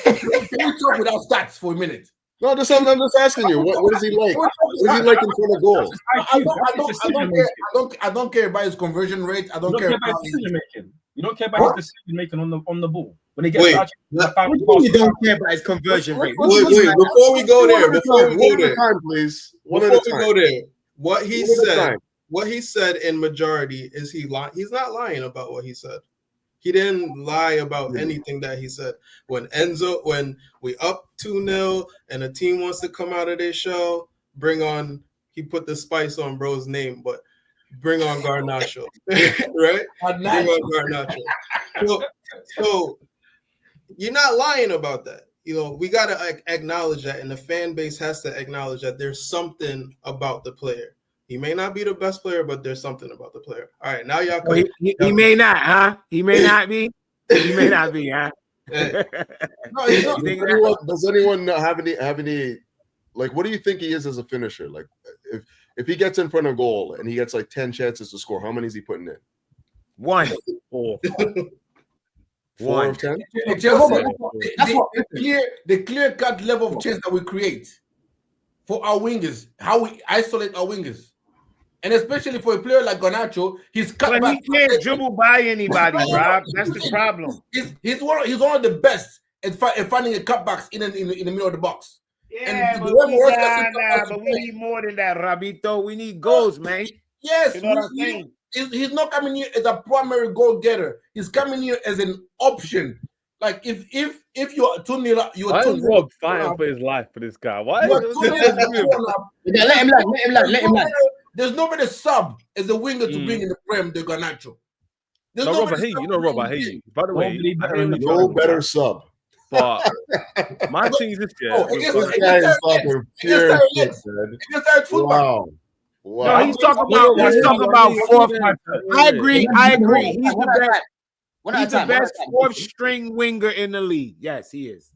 we talk without stats for a minute? No, I'm just asking you. What is he like? What is he like in front of goal? I don't care about his conversion rate. I don't care about his decision making. You don't care about his decision making on the ball. When he gets you don't care about his conversion rate. Wait, before we go there, please. Before we go there, what he said in majority is he's not lying about what he said. He didn't lie about anything that he said. When we up 2-0 and a team wants to come out of their shell, he put the spice on bro's name, but bring on Garnacho, right? Bring on Garnacho. So you're not lying about that. We got to acknowledge that, and the fan base has to acknowledge that there's something about the player. He may not be the best player, but there's something about the player. All right, now y'all come. He may not, huh? He may not be. He may not be, huh? No, does anyone have any? Like, what do you think he is as a finisher? Like, if he gets in front of goal and he gets like 10 chances to score, how many is he putting in? 1. 4 of 10. The clear cut level of chance that we create for our wingers, how we isolate our wingers. And especially for a player like Garnacho, he's cut back. He can't dribble by anybody, Rob. That's the problem. He's one of the best at finding a cutbacks in the middle of the box. Yeah, but we need more than that, Rabito. We need goals, man. Yes, you know what I'm saying? He's not coming here as a primary goal getter. He's coming here as an option. Like if you're 2-0, you're 2-0. Why is Rob fighting for his life for this guy? Why? Let him land. There's no better sub as a winger to bring in the Prem than Garnacho. Rob, I hate you. Rob, I hate you. By the way, no better sub. But my team this year. Wow. No, he's talking about fourth. I agree. He's the best. He's the best fourth string winger in the league. Yes, he is.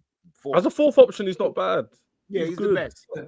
As a fourth option, he's not bad. Yeah, he's the best. Let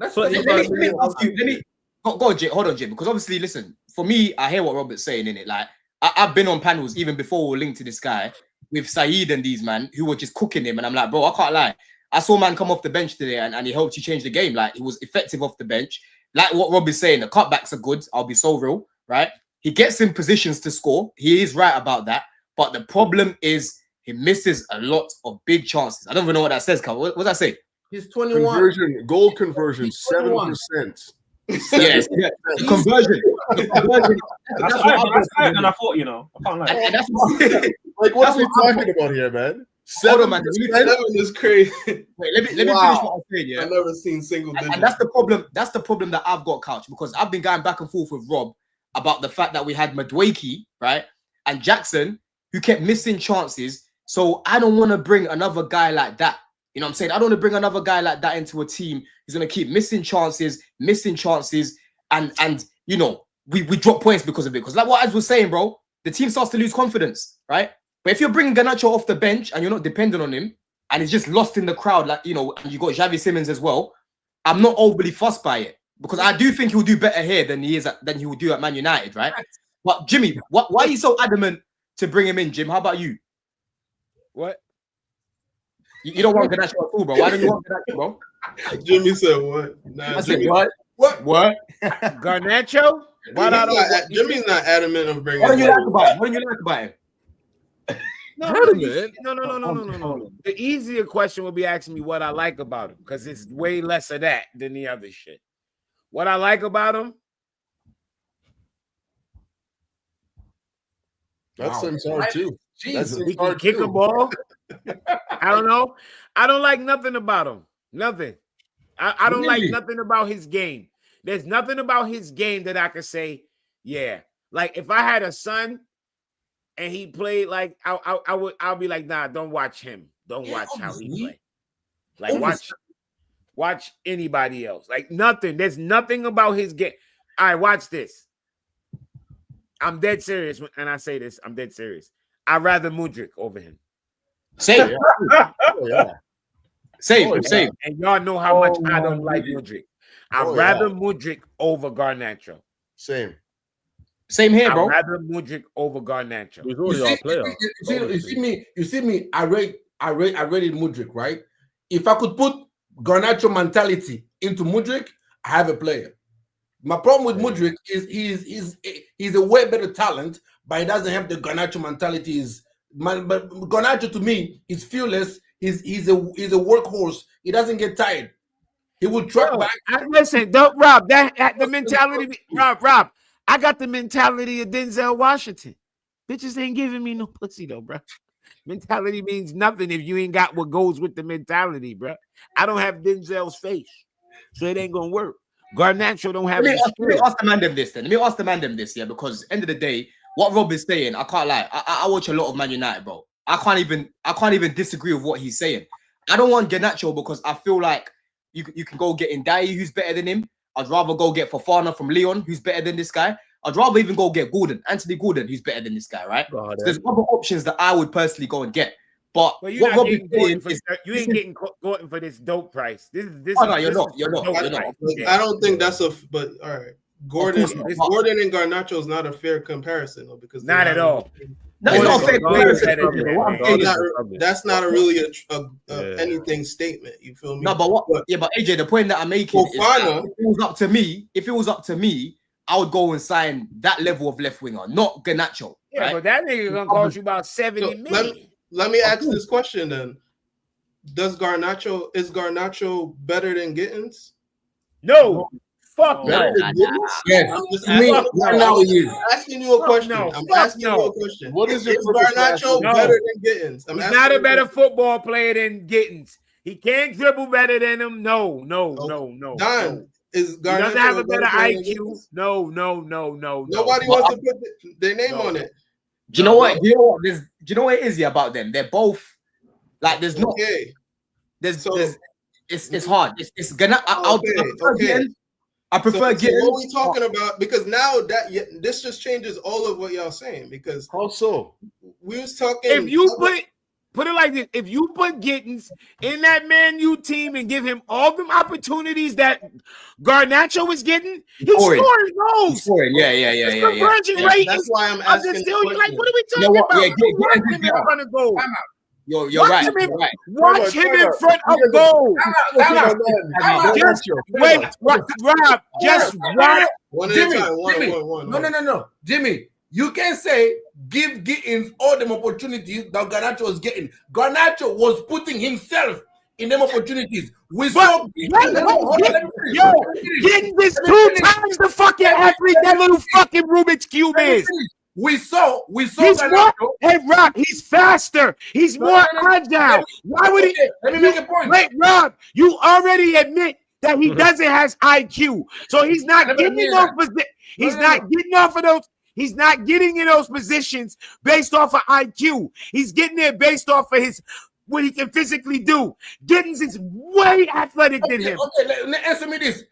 me ask you. Go, Jay. Hold on, Jay. Because obviously, listen. For me, I hear what Robert's saying in it. Like I've been on panels even before we were linked to this guy with Saeed and these man who were just cooking him, and I'm like, bro, I can't lie. I saw man come off the bench today, and he helped you change the game. Like he was effective off the bench. Like what Rob is saying, the cutbacks are good. I'll be so real, right? He gets in positions to score. He is right about that. But the problem is he misses a lot of big chances. I don't even know what that says, Carl. What does that say? He's 21. Goal conversion, 7%. Yes, conversion. That's higher than I thought, I can't lie. Like, what are we talking about here, man? 7 is crazy. Wait, let me finish what I'm saying. Yeah, I've never seen single digits. And that's the problem. That's the problem that I've got, Couch, because I've been going back and forth with Rob about the fact that we had Madueke, right, and Jackson, who kept missing chances. So I don't want to bring another guy like that. You know what I'm saying? I don't want to bring another guy like that into a team who's going to keep missing chances, and we drop points because of it. Because like what Az was saying, bro, the team starts to lose confidence, right? But if you're bringing Garnacho off the bench and you're not dependent on him, and he's just lost in the crowd, like, and you got Xavi Simons as well, I'm not overly fussed by it. Because I do think he'll do better here than he will do at Man United, right? But Jimmy, why are you so adamant to bring him in, Jim? How about you? What? You don't want Garnacho at all, bro. Why don't you want Garnacho, bro? Jimmy said what? Nah, I said what? What? Garnacho? Jimmy's not adamant of bringing. What do you like about him? What do you like about him? No. The easier question would be asking me what I like about him, because it's way less of that than the other shit. What I like about him? That seems hard too. Jesus, he can kick a ball. I don't know. I don't like nothing about him. Nothing. I don't like nothing about his game. There's nothing about his game that I could say, yeah. Like if I had a son and he played like I'll be like, nah, don't watch him. Don't watch how he play. Like watch anybody else. Like nothing. There's nothing about his game. All right, watch this. I'm dead serious, and I say this. I'm dead serious. I'd rather Mudryk over him. Same. Yeah. Same. Same. And y'all know how much I don't like Mudryk. I'd rather Mudryk over Garnacho. Same here, bro. I'd rather Mudryk over Garnacho. He's already our player. You see me. I rated Mudryk, right? If I could put Garnacho mentality into Mudryk, I have a player. My problem with Mudryk is he's a way better talent, but he doesn't have the Garnacho mentality. But Garnacho to me is fearless. He's a workhorse. He doesn't get tired. He will track back. Listen, don't Rob. That the mentality. Rob. I got the mentality of Denzel Washington. Bitches ain't giving me no pussy though, bro. Mentality means nothing if you ain't got what goes with the mentality, bro. I don't have Denzel's face, so it ain't gonna work. Garnacho don't have. Let me ask the man them this then. Let me ask the man them this, yeah, because end of the day, what Rob is saying, I can't lie. I watch a lot of Man United, bro. I can't even disagree with what he's saying. I don't want Garnacho because I feel like you can go get Ndiaye, who's better than him. I'd rather go get Fofana from Lyon, who's better than this guy. I'd rather even go get Anthony Gordon, who's better than this guy, right? So there's other options that I would personally go and get. But well, what Rob is saying is you ain't getting Gordon for this dope price. This no, you're not. I don't think that's but all right. Gordon and Garnacho is not a fair comparison, though, because not at all. No, it's not a fair comparison. That's not really a anything statement. You feel me? No, but AJ, the point that I'm making is if it was up to me, I would go and sign that level of left winger, not Garnacho. Yeah, right? but that nigga gonna cost you about 70 million. Let me ask this question then: is Garnacho better than Gittins? No. Fuck no. Yes. I'm asking you a question. I'm asking you a question. What is Garnacho better than Gittins? He's not a better football player than Gittins. He can't dribble better than him. No. Don, is Garnacho he doesn't have a better IQ. No. Nobody wants to put their name on it. Do you know what? Do you know what it is about them? They're both like there's not. Okay. It's hard. It's gonna. I prefer getting. So what are we talking about? Because now this just changes all of what y'all saying. Because also we was talking. If you put it like this, if you put Gittins in that Man U team and give him all the opportunities that Garnacho is getting, he's scoring goals. Yeah. Conversion rate. That's why I'm asking. You're like, what are we talking about? Yeah, gonna go. You're right. Watch him in front of goal. Wait, Rob. Just watch. No. Jimmy, you can say give Gittins all them opportunities that Garnacho was getting. Garnacho was putting himself in them opportunities. Gittins is 2 times the fucking athlete that little fucking Rubik's Cube is. We saw he's more, hey Rob, he's faster, he's more agile. Why would he? Let me make a point. Wait, Rob, you already admit that he doesn't have IQ, so he's not getting those positions. He's not getting off of those. He's not getting in those positions based off of IQ. He's getting there based off of what he can physically do. Gittins is way athletic than him. Okay, answer me this.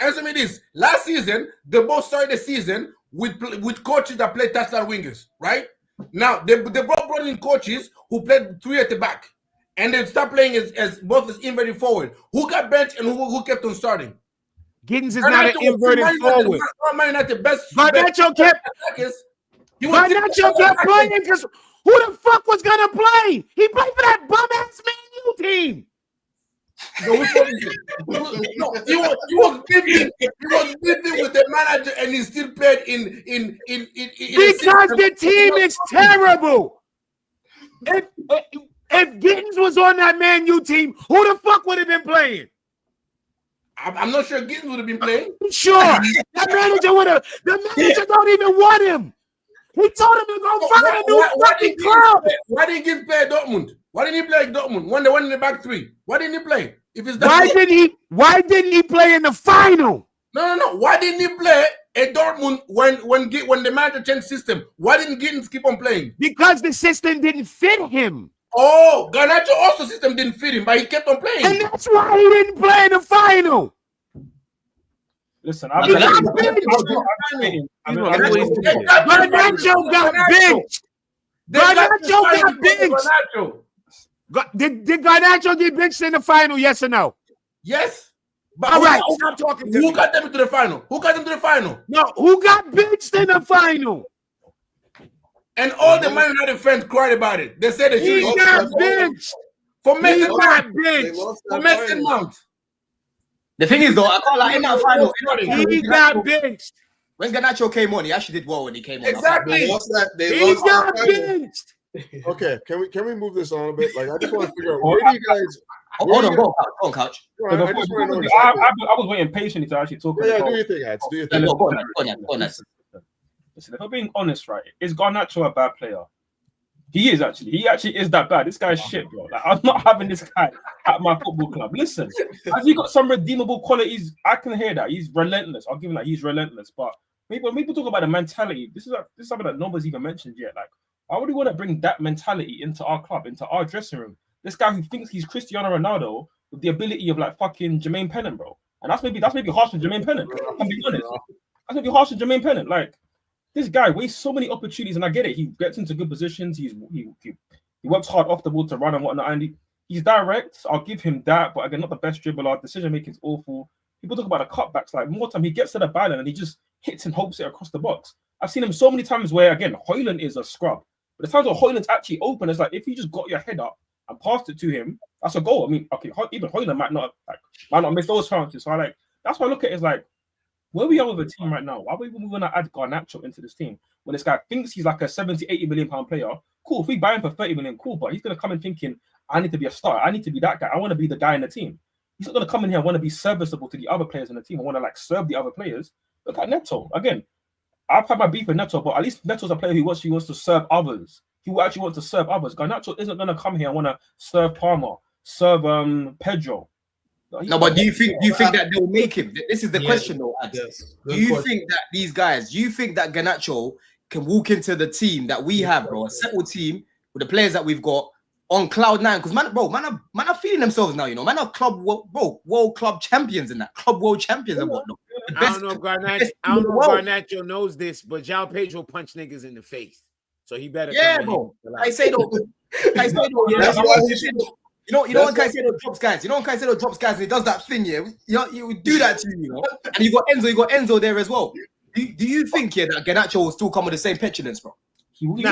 Last season, they both started the season with coaches that play touchdown wingers, right? Now they brought in coaches who played 3 at the back, and they start playing as both as inverted forward. Who got benched and who kept on starting? Gittins is not an inverted forward. Garnacho kept playing because who the fuck was gonna play? He played for that bum ass Man U team. No, he was living with the manager, and he still played in because the team is terrible. If Gittins was on that Man U team, who the fuck would have been playing? I'm not sure Gittins would have been playing. Sure, that manager would have. The manager don't even want him. He told him to go find a new fucking club. Why didn't Gittins play at Dortmund? Why didn't he play at Dortmund when they went in the back 3? Why didn't he play? Why didn't he play in the final? No. Why didn't he play at Dortmund when the manager changed system? Why didn't Gittins keep on playing? Because the system didn't fit him. Oh, Garnacho also system didn't fit him, but he kept on playing. And that's why he didn't play in the final. Listen, Garnacho got benched. Did Garnacho get benched in the final? Yes or no? Yes. But All right, stop talking to me. Who got them to the final? Who got them to the final? No, who got benched in the final? And all the Man United fans cried about it. They said He got benched. For Mason Mount. For Mason Mount. The thing is, though, I can't like in that final. He got benched. When Garnacho came on, he actually did well when he came on. Exactly. They lost He got that benched. Okay, can we move this on a bit? Like, I just want to figure out where do you guys? Hold on, go on, Couch. I just want to know I exactly. was waiting patiently to actually talk. Yeah, do your thing, Ads. Do your thing. Go on. Listen, if I'm being honest, right, is Garnacho a bad player? He is actually. He actually is that bad. This guy's shit, bro. Like, I'm not having this guy at my football club. Listen, has he got some redeemable qualities? I can hear that. He's relentless. I'll give him that. He's relentless. But when people talk about the mentality, this is something that nobody's even mentioned yet. Like, I really want to bring that mentality into our club, into our dressing room. This guy who thinks he's Cristiano Ronaldo with the ability of like fucking Jermaine Pennant, bro. And that's maybe harsh on Jermaine Pennant. I'm being honest. That's maybe harsh on Jermaine Pennant. Like, this guy wastes so many opportunities, and I get it. He gets into good positions. He works hard off the ball to run and whatnot. And he's direct. I'll give him that. But again, not the best dribbler. Decision making is awful. People talk about the cutbacks. Like, more time he gets to the ball and he just hits and hopes it across the box. I've seen him so many times where, again, Højlund is a scrub. But the times where Højlund's actually open, it's like if you just got your head up and passed it to him, that's a goal. I mean, okay, even Højlund might not miss those chances. So that's why I look at it as like, where we are with a team right now, why are we going to add Garnacho into this team? When this guy thinks he's like a 70, 80 million pound player, cool. If we buy him for 30 million, cool. But he's going to come in thinking, I need to be a star. I need to be that guy. I want to be the guy in the team. He's not going to come in here and want to be serviceable to the other players in the team. I want to like serve the other players. Look at Neto. Again, I've had my beef with Neto, but at least Neto's a player who wants to serve others. He will actually want to serve others. Garnacho isn't going to come here and want to serve Palmer, serve Pedro. No, but do you think that they'll make him? This is the question, though. Yes. Do you think that these guys? Do you think that Garnacho can walk into the team that we have, bro? A settled team with the players that we've got on cloud nine? Because man are feeling themselves now. You know, man are world club champions in that club world champions and whatnot. I don't know if Garnacho knows this, but João Pedro punched niggas in the face, so he better. Yeah, bro. I say though. That's why he should. You know when Caicedo drops guys. You know when Caicedo drops guys and he does that thing, yeah. You would do that to you, you know. And you got Enzo there as well. Do you think that Garnacho will still come with the same petulance, bro? There's no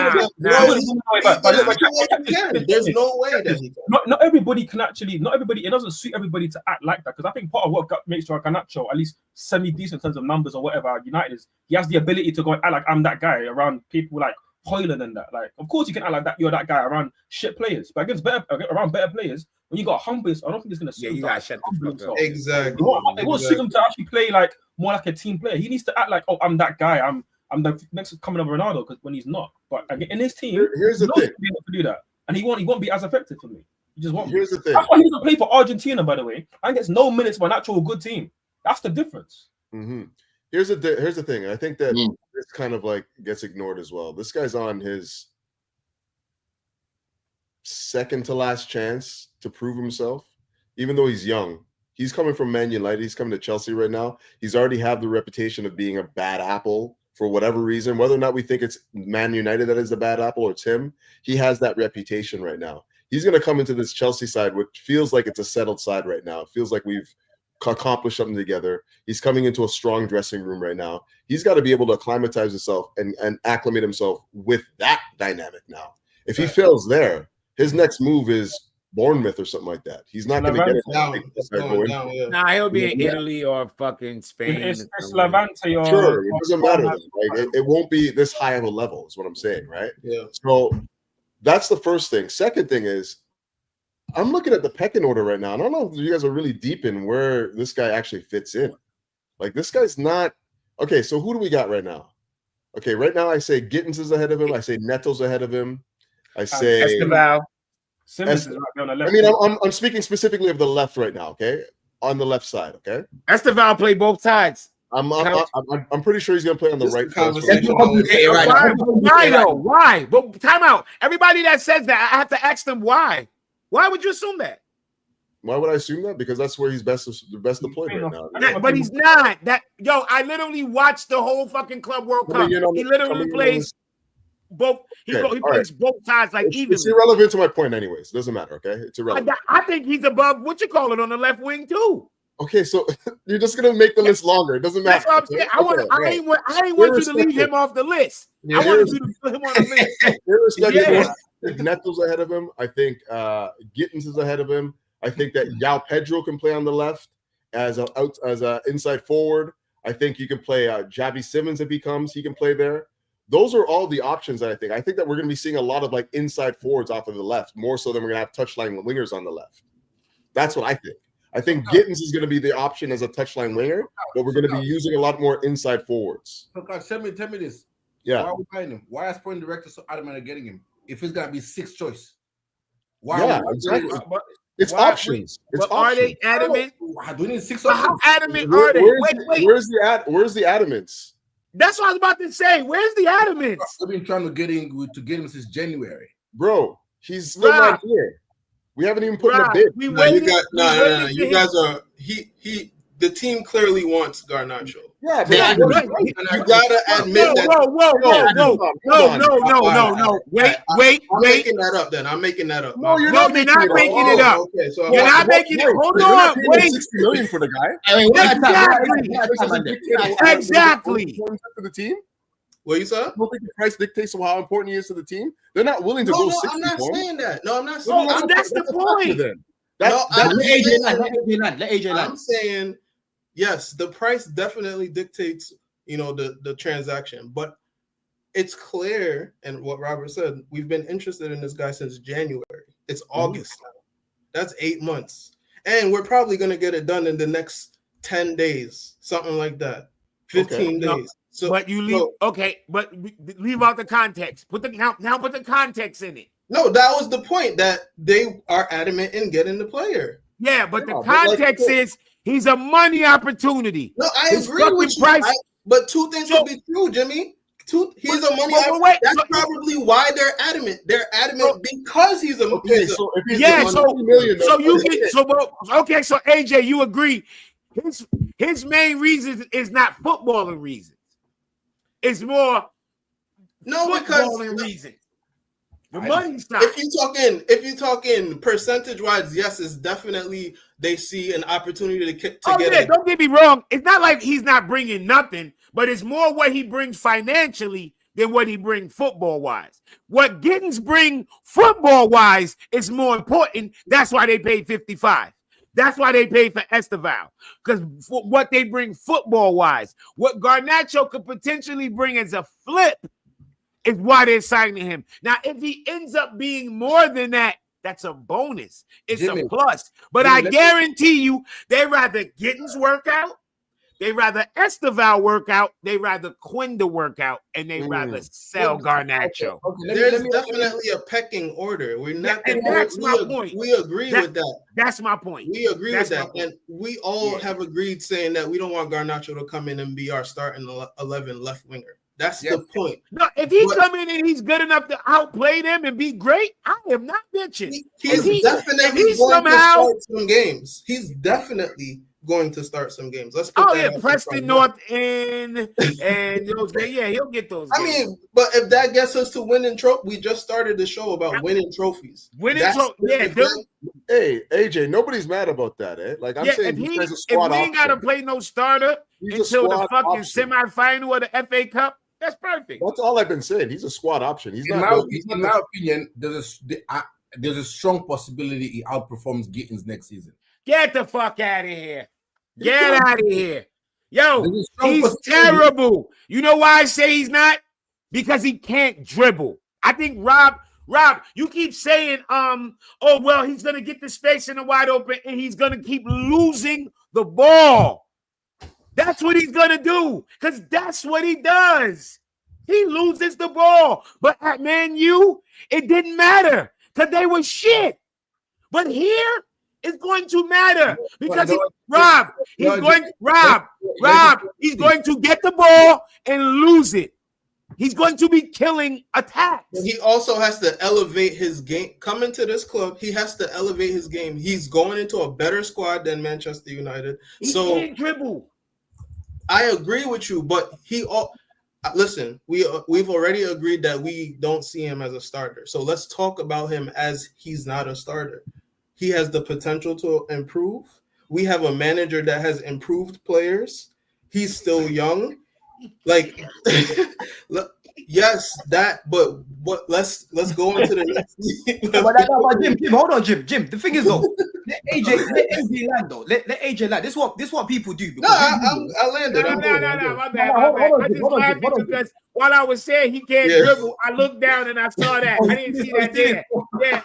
way that he can. Not everybody can actually. Not everybody. It doesn't suit everybody to act like that, because I think part of what makes sure Garnacho at least semi-decent in terms of numbers or whatever United is, he has the ability to go and act like I'm that guy around people like Højlund and that. Like, of course you can act like that. You're that guy around shit players, but around better players, when you got humbles, I don't think it's gonna suit him. You gotta shut the fuck up. Exactly. It won't suit him to actually play like more like a team player. He needs to act like, oh, I'm that guy. I'm the next coming of Ronaldo, because when he's not. But in his team, here's the thing. Be able to do that, and he won't be as effective for me. He just won't. Here's the thing. That's why he doesn't play for Argentina, by the way, and gets no minutes for an actual good team. That's the difference. Mm-hmm. Here's the thing. I think that this kind of like gets ignored as well. This guy's on his second to last chance to prove himself, even though he's young. He's coming from Man United. He's coming to Chelsea right now. He's already have the reputation of being a bad apple for whatever reason. Whether or not we think it's Man United that is the bad apple or it's him, he has that reputation right now. He's going to come into this Chelsea side, which feels like it's a settled side right now. It feels like we've accomplished something together. He's coming into a strong dressing room right now. He's got to be able to acclimatize himself and acclimate himself with that dynamic now. If he fails there, his next move is Bournemouth or something like that. He's not going to get it down. Nah, he'll be in Italy or fucking Spain. It's Levante or sure, it doesn't matter. Right? It won't be this high of a level, is what I'm saying, right? Yeah. So that's the first thing. Second thing is, I'm looking at the pecking order right now. And I don't know if you guys are really deep in where this guy actually fits in. Like, this guy's not okay. So who do we got right now? Okay, right now I say Gittins is ahead of him. I say Neto's ahead of him. I say Esteval. Simmons is right there on the left. I mean, I'm speaking specifically of the left right now. Okay, on the left side. Okay, Esteval play both sides. I'm pretty sure he's gonna play on the right side. Why though? Why? But time out. Everybody that says that, I have to ask them why. Why would you assume that? Why would I assume that? Because that's where he's best deployed right now. But he's not. I literally watched the whole fucking Club World Cup. He literally plays. both. He plays both sides like evenly. It's irrelevant to my point, anyways. It doesn't matter. Okay, it's irrelevant. I think he's above what you call it on the left wing too. Okay, so you're just gonna make the list longer. It doesn't matter. That's what I'm saying. I ain't want you to leave him off the list. Yeah, I wanted you to put him on the list. Irrespective, I think Neto's ahead of him. I think Gittins is ahead of him. I think that Yao Pedro can play on the left as a inside forward. I think you can play Javi Simmons if he comes. He can play there. Those are all the options that I think. I think that we're going to be seeing a lot of like inside forwards off of the left, more so than we're going to have touchline wingers on the left. That's what I think. I think Gittins is going to be the option as a touchline winger, but we're going to be using a lot more inside forwards. Tell me this. Yeah. Why are we buying him? Why are sporting directors so adamant of getting him? If it's going to be 6th choice. Why exactly. It's options. Are they adamant? Do we need 6 options? How adamant are they? Wait. Where's the adamants? That's what I was about to say. Where's the adamants? I've been trying to get him since January. Bro, he's still not here. We haven't even put in a bid. You guys are the team clearly wants Garnacho. Yeah, you gotta admit that. No. Wait. I'm making that up. Then I'm making that up. No, you're not making it up. Okay, so you're not making it. Hold on. Wait. $60 million for the guy. Exactly. To the team. What you said? I don't think the price dictates how important he is to the team. They're not willing to go 60. I'm not saying that. No, I'm not saying that. That's the point. Let AJ land. I'm saying, yes, the price definitely dictates, the transaction. But it's clear, and what Robert said, we've been interested in this guy since January. It's August now. That's 8 months. And we're probably going to get it done in the next 10 days, something like that. 15 days. No. So, but you leave but leave out the context. Put the context in it. No, that was the point, that they are adamant in getting the player. Yeah, but the context is he's a money opportunity. No, I agree with you. But two things will be true, Jimmy. He's a money opportunity. That's probably why they're adamant. They're adamant because he's a okay. So AJ, you agree? His main reason is not footballing reasons. It's more footballing reasons. The money side. If you're talking percentage wise, yes, it's definitely they see an opportunity to get it. Don't get me wrong. It's not like he's not bringing nothing, but it's more what he brings financially than what he brings football wise. What Gittins bring football wise is more important. That's why they paid 55. That's why they paid for Esteval, because what they bring football-wise, what Garnacho could potentially bring as a flip is why they're signing him. Now, if he ends up being more than that, that's a bonus. It's a plus. But I guarantee you, they rather Gittins work out, they rather Esteval work out, they rather Quinda work out, and they rather sell Garnacho. Okay. There's definitely a pecking order. We're not. And that's my point. We agree with that. That's my point. We agree with that, and we all have agreed saying that we don't want Garnacho to come in and be our starting 11 left winger. That's the point. No, if he come in and he's good enough to outplay them and be great, I am not bitching. He's definitely going to start some games. He's definitely going to start some games. Let's put that Preston North End and those guys. Yeah, he'll get those. I mean, but if that gets us to winning trophies, we just started the show about winning trophies. Hey, AJ, nobody's mad about that, eh? Like I'm saying, if we ain't gotta play no starter until the fucking semifinal of the FA Cup, that's perfect. That's all I've been saying. He's a squad option. In my opinion, there's a strong possibility he outperforms Gittins next season. Get the fuck out of here. Get out of here. Yo, he's terrible. You know why I say he's not? Because he can't dribble. I think Rob, you keep saying, he's going to get the space in the wide open and he's going to keep losing the ball. That's what he's going to do, because that's what he does. He loses the ball. But at Man U, it didn't matter because they were shit. But here, it's going to matter because he's going to get the ball and lose it. He's going to be killing attacks. But he also has to elevate his game. Coming to this club, he has to elevate his game. He's going into a better squad than Manchester United. He can't dribble. I agree with you, but listen, we've already agreed that we don't see him as a starter. So let's talk about him as he's not a starter. He has the potential to improve. We have a manager that has improved players. He's still young. Like, yes, that. But what? Let's go into the next. Jim, hold on, Jim. The thing is though, let AJ land though. Let AJ land. This what people do. No, I landed. No, my bad. I just laughed because while I was saying he can't dribble, I looked down and I saw that. I didn't see that there. Yeah,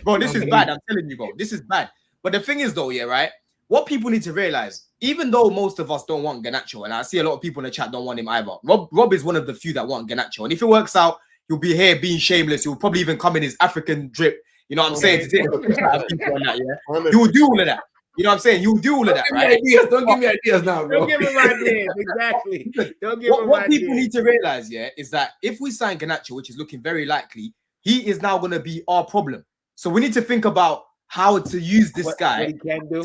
bro, this is bad. I'm telling you, bro, this is bad. But the thing is though, yeah, right. What people need to realize, even though most of us don't want Garnacho, and I see a lot of people in the chat don't want him either, Rob is one of the few that want Garnacho. And if it works out, he'll be here being shameless. He'll probably even come in his African drip. You know what I'm saying? To take people on that, yeah? He will do all of that. You know what I'm saying? You will do all of that, right? Don't give me ideas now, bro. Don't give him ideas. Exactly. Don't give him what ideas. people need to realize, yeah, is that if we sign Garnacho, which is looking very likely, he is now going to be our problem. So we need to think about how to use this guy. What he can do.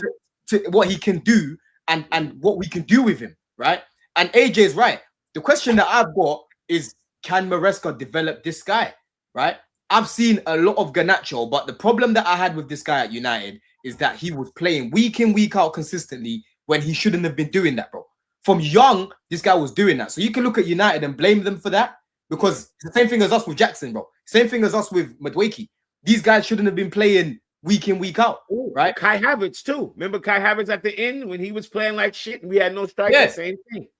To what he can do and what we can do with him, right? And AJ is right. The question that I've got is, can Maresca develop this guy, right? I've seen a lot of Garnacho, but the problem that I had with this guy at United is that he was playing week in, week out consistently when he shouldn't have been doing that, bro. From young, this guy was doing that. So you can look at United and blame them for that, because it's the same thing as us with Jackson, bro. Same thing as us with Madueke. These guys shouldn't have been playing week in, week out, right? Kai Havertz too. Remember Kai Havertz at the end when he was playing like shit and we had no strikers? Yeah.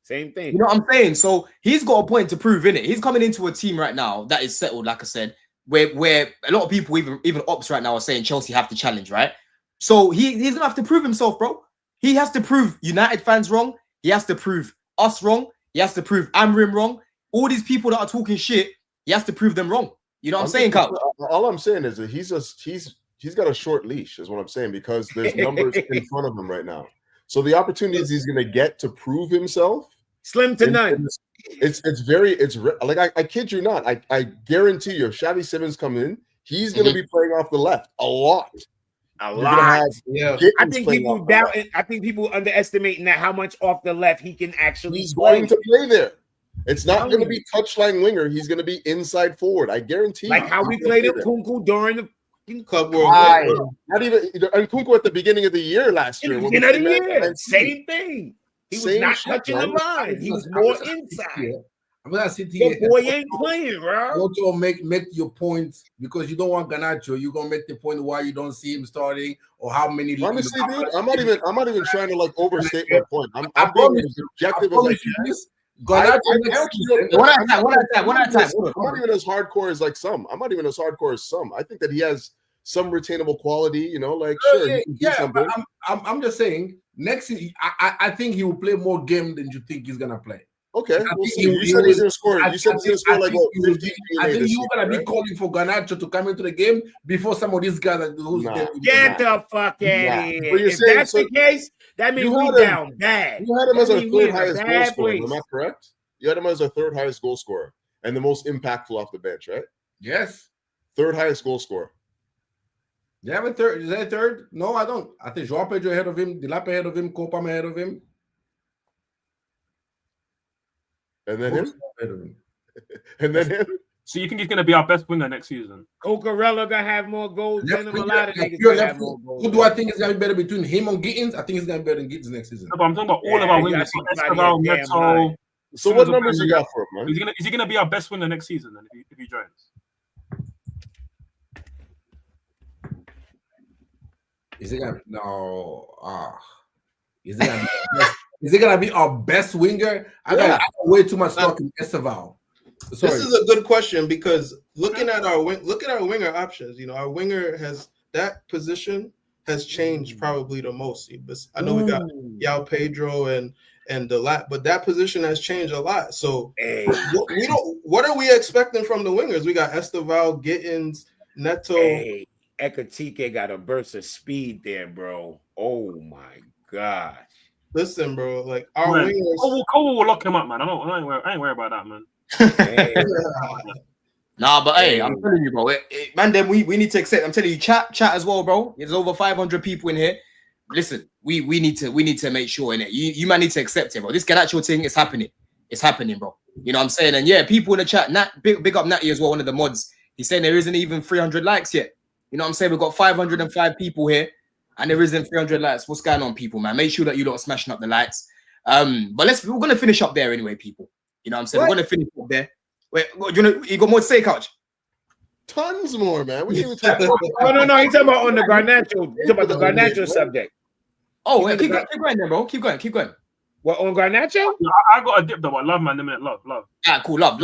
Same thing. You know what I'm saying? So he's got a point to prove in it. He's coming into a team right now that is settled, like I said, where a lot of people, even ops right now, are saying Chelsea have to challenge, right? So he's gonna have to prove himself, bro. He has to prove United fans wrong. He has to prove us wrong. He has to prove Amrim wrong. All these people that are talking shit, he has to prove them wrong. You know what I'm saying, Carl? All I'm saying is that he's got a short leash, is what I'm saying, because there's numbers in front of him right now. So the opportunities he's going to get to prove himself, slim to none. It's like I kid you not. I guarantee you, if Xavi Simons come in, he's going to be playing off the left a lot. Yeah. I think people doubt it. I think people underestimating that how much off the left he can actually. He's going to play there. It's not going to be touchline winger. He's going to be inside forward. I guarantee. Like how we played Nkunku during the Club World. Not even Nkunku at the beginning of the year last year. Same thing. He was not touching the line. He was more inside. I'm gonna sit here. The boy ain't playing, bro. Don't make your point because you don't want Garnacho. You're gonna make the point why you don't see him starting or how many. Honestly, dude, I'm not even trying to like overstate my point. I'm being as objective as I can. I'm not even as hardcore as like some. I'm not even as hardcore as some. I think that he has some retainable quality, you know, like sure. But I'm just saying next season, I think he will play more game than you think he's gonna play. Okay, we'll see. You said he's gonna score. You said he's gonna score like what? 50. I think you're gonna be calling for Garnacho to come into the game before some of these guys get the fuck out of here. If that's the case, that means we down bad. You had him as our third highest goal scorer. Am I correct? You had him as our third highest goal scorer and the most impactful off the bench, right? Yes. Third highest goal scorer. You have a third? Is that a third? No, I don't. I think Joao Pedro ahead of him, Dilap ahead of him, Kopam ahead of him. And then him? And then him? So you think he's going to be our best winger next season? Cucurella gonna have more goals than him. A lot of niggas gonna have more goals. Who do I think is gonna be better between him and Gittins? I think he's gonna be better than Gittins next season. No, but I'm talking about all of our wingers. Neto. So what numbers you got for him, man? Is he gonna be our best winger next season then if he joins? Is it gonna Is it gonna be our best winger? I got way too much stock in Esteval. This is a good question because looking at our winger options, you know, our winger that position has changed probably the most. I know we got Joao Pedro and Dilap, but that position has changed a lot. So what are we expecting from the wingers? We got Esteval, Gittins, Neto. Hey, Ekatike got a burst of speed there, bro. Oh my gosh. Listen, bro, like our wingers. Cole will lock him up, man. I ain't worried about that, man. Nah, but hey, I'm telling you, bro. Man, then we need to accept. I'm telling you, chat as well, bro. There's over 500 people in here. Listen, we need to make sure in it. You might need to accept it, bro. This Garnacho thing is happening. It's happening, bro. You know what I'm saying? And yeah, people in the chat, Nat, big up Natty as well, one of the mods. He's saying there isn't even 300 likes yet. You know what I'm saying? We've got 505 people here, and there isn't 300 likes. What's going on, people, man? Make sure that you lot are smashing up the likes. But we're gonna finish up there anyway, people. You know what I'm saying? We're gonna finish up there. Wait, you got more to say, Couch? Tons more, man. We even talking about no. He's talking about on the Garnacho. He's about the Garnacho subject. Oh, wait, keep going, then, bro. Keep going. What, on Garnacho? I got a dip though. Love, man. A minute, love. Ah, cool. Love.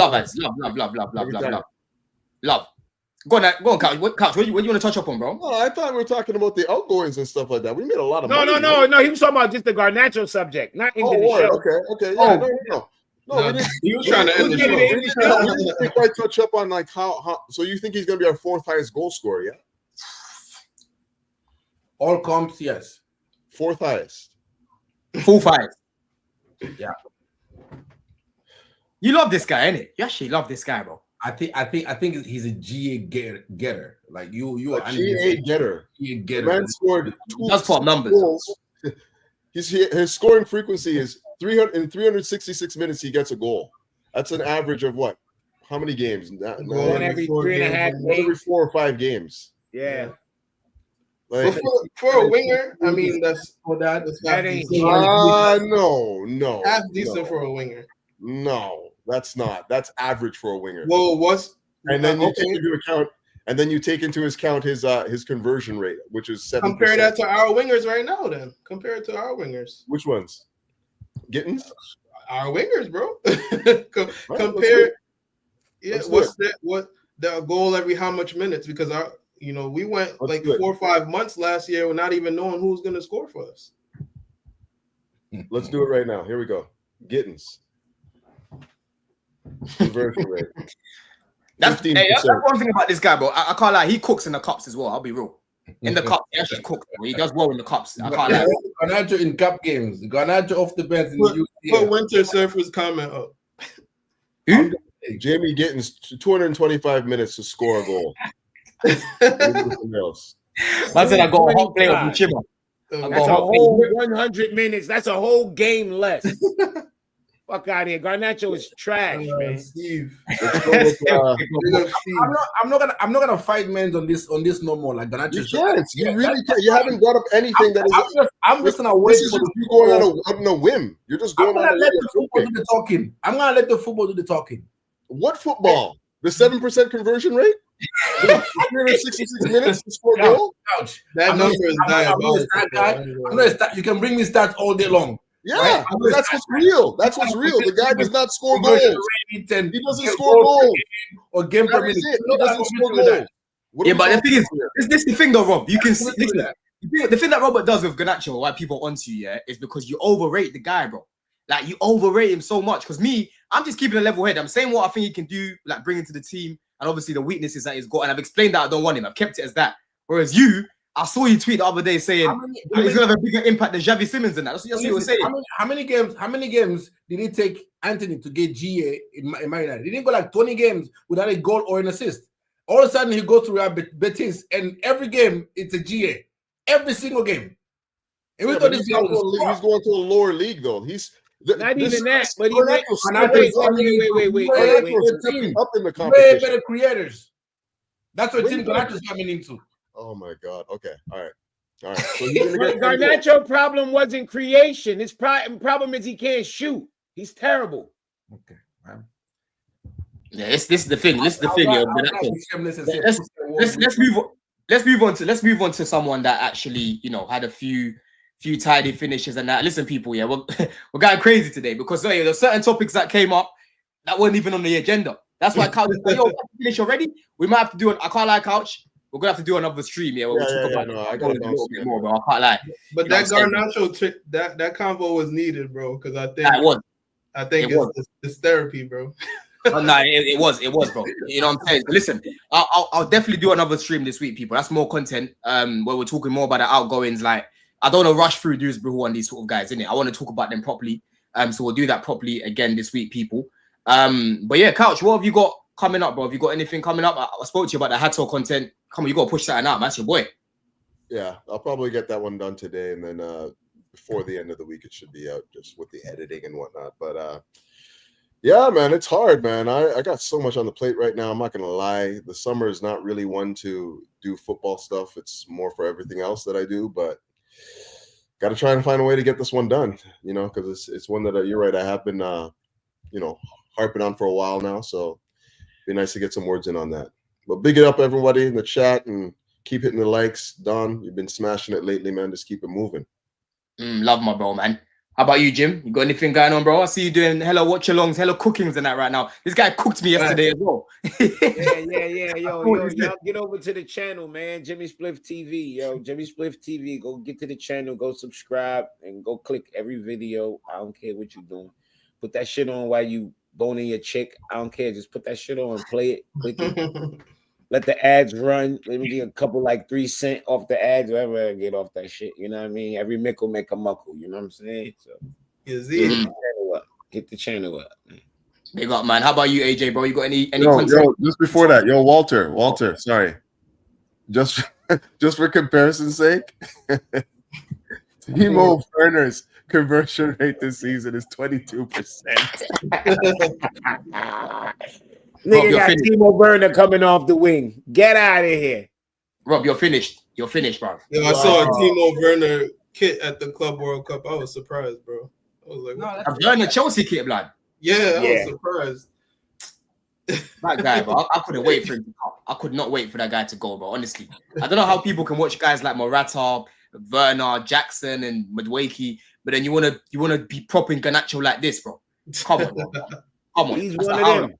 Go on, Couch. What do you want to touch up on, bro? Oh, I thought we were talking about the outgoings and stuff like that. We made a lot of money. No. He was talking about just the Garnacho subject, not into the show. Okay. Yeah, no. He was trying to end the show. We didn't quite touch up on like how. So you think he's going to be our fourth highest goal scorer? Yeah. All comps, yes. Fourth highest. Full five. Yeah. You love this guy, innit? You actually love this guy, bro. I think he's a GA getter. Like you are a GA getter. The man scored that's for numbers. Goals. His scoring frequency is 366 minutes. He gets a goal. That's an average of what? How many games? One every 3.5 games. Every 4 or 5 games. Yeah. Like, for a winger, I mean that's that ain't. No. Half decent for a winger. No, that's not. That's average for a winger. Well, and then you take into account, his conversion rate, which is 7%. Compare that to our wingers right now. Then compare it to our wingers. Which ones? Gittins? Our wingers, bro. Compare. Yeah, what's that? What the goal every how much minutes? Because we went 4 or 5 months last year with not even knowing who was going to score for us. Let's do it right now. Here we go. Gittins. Conversion rate. That's one thing about this guy, bro. I can't lie. He cooks in the cups as well. I'll be real. In the cups, he actually cooks. He does well in the cups. I can't lie. Garnacho in cup games. Garnacho off the bench. Put Winter Surfer's comment up. Jamie Gittins, 225 minutes to score a goal. Else. I said I got a hot play of Chima. That's a whole 100 minutes. That's a whole game less. Fuck out of here. Garnacho is trash, man. Steve. I'm not gonna fight men on this no more. Like Garnacho. You can't. You really can't. You haven't brought up anything I'm just gonna wait for you going on a whim. You're just going on. Let the football do the talking. I'm gonna let the football do the talking. What football? The 7% conversion rate? 366 minutes to score a goal? Ouch. That number is diabolical. You can bring me stats all day long. Yeah, right? That's what's real. That's what's real. The guy does not score goals. He doesn't score goals. Or game per minute. He doesn't score goals. Yeah, but the thing is, this is the thing though, Rob. You can see the thing that Robert does with Garnacho, why people are onto you, is because you overrate the guy, bro. Like you overrate him so much. Because I'm just keeping a level head. I'm saying what I think he can do, like bring into the team, and obviously the weaknesses that he's got. And I've explained that I don't want him. I've kept it as that. Whereas I saw you tweet the other day saying he's gonna have a bigger impact than Xavi Simons and that. That's what you were saying. How many games did it take Anthony to get GA in Man United? He didn't go like 20 games without a goal or an assist. All of a sudden he goes to Real Betis, and every game it's a GA. Every single game. And we thought he's going to a lower league though. He's not even that, but he wait. Up in the competition. Way better creators. That's what Team Garnacho is coming into. Oh my God. Okay. All right. So Garnacho problem wasn't creation. His problem is he can't shoot. He's terrible. Okay, man. Yeah, this is the thing. This is the thing. Let's move on to someone that actually, had a few tidy finishes and that. Listen, people, yeah, we're going crazy today because there's certain topics that came up that weren't even on the agenda. That's why Couch said, yo, finish already. We might have to do I can't lie, Couch. We're gonna have to do another stream, yeah. We'll talk about I got a little bit more, bro. I can't lie. But that Garnacho trick, that convo was needed, bro. Because I think it's therapy, bro. No, it was, bro. You know what I'm saying? Listen, I'll definitely do another stream this week, people. That's more content. Where we're talking more about the outgoings. Like, I don't want to rush through Dewsbury on these sort of guys, innit? I want to talk about them properly. So we'll do that properly again this week, people. But yeah, Couch, what have you got coming up, bro? Have you got anything coming up? I spoke to you about the Hato content. Come on, you got to push that out, man. That's your boy. Yeah, I'll probably get that one done today, and then before the end of the week, it should be out just with the editing and whatnot. But Yeah, man, it's hard, man. I got so much on the plate right now. I'm not gonna lie. The summer is not really one to do football stuff. It's more for everything else that I do, but got to try and find a way to get this one done. You know, because it's one that you're right. I have been, harping on for a while now. So be nice to get some words in on that. But big it up, everybody in the chat, and keep hitting the likes. Don, you've been smashing it lately, man. Just keep it moving. Love my bro, man. How about you, Jim? You got anything going on, bro? I see you doing hello watch-alongs, hello cookings and that right now. This guy cooked me yesterday as well. Yeah. Yo, y'all get over to the channel, man. Jimmy Spliff TV. Yo, Jimmy Spliff TV. Go get to the channel, go subscribe, and go click every video. I don't care what you're doing. Put that shit on while you boning your chick. I don't care. Just put that shit on and play it. Click it. Let the ads run. Let me get a couple like 3 cents off the ads, whatever I get off that shit. You know what I mean? Every mickle make a muckle. You know what I'm saying? So hit the channel up, man. Big up, man. How about you, AJ, bro? You got any content? Yo, just before that, Walter, sorry. Just for comparison's sake, Timo Werner's conversion rate this season is 22%. Nigga got Timo Werner coming off the wing. Get out of here. Rob, you're finished. You're finished, bro. Yeah, I saw a Timo Werner kit at the Club World Cup. I was surprised, bro. I was like, I've learned the Chelsea kit, blood. Yeah, I was surprised. That guy, bro. I couldn't wait for him to go. I could not wait for that guy to go, bro. Honestly. I don't know how people can watch guys like Morata, Werner, Jackson, and Madueke, but then you wanna be propping Garnacho like this, bro. Come on, bro. Come on. He's one of them.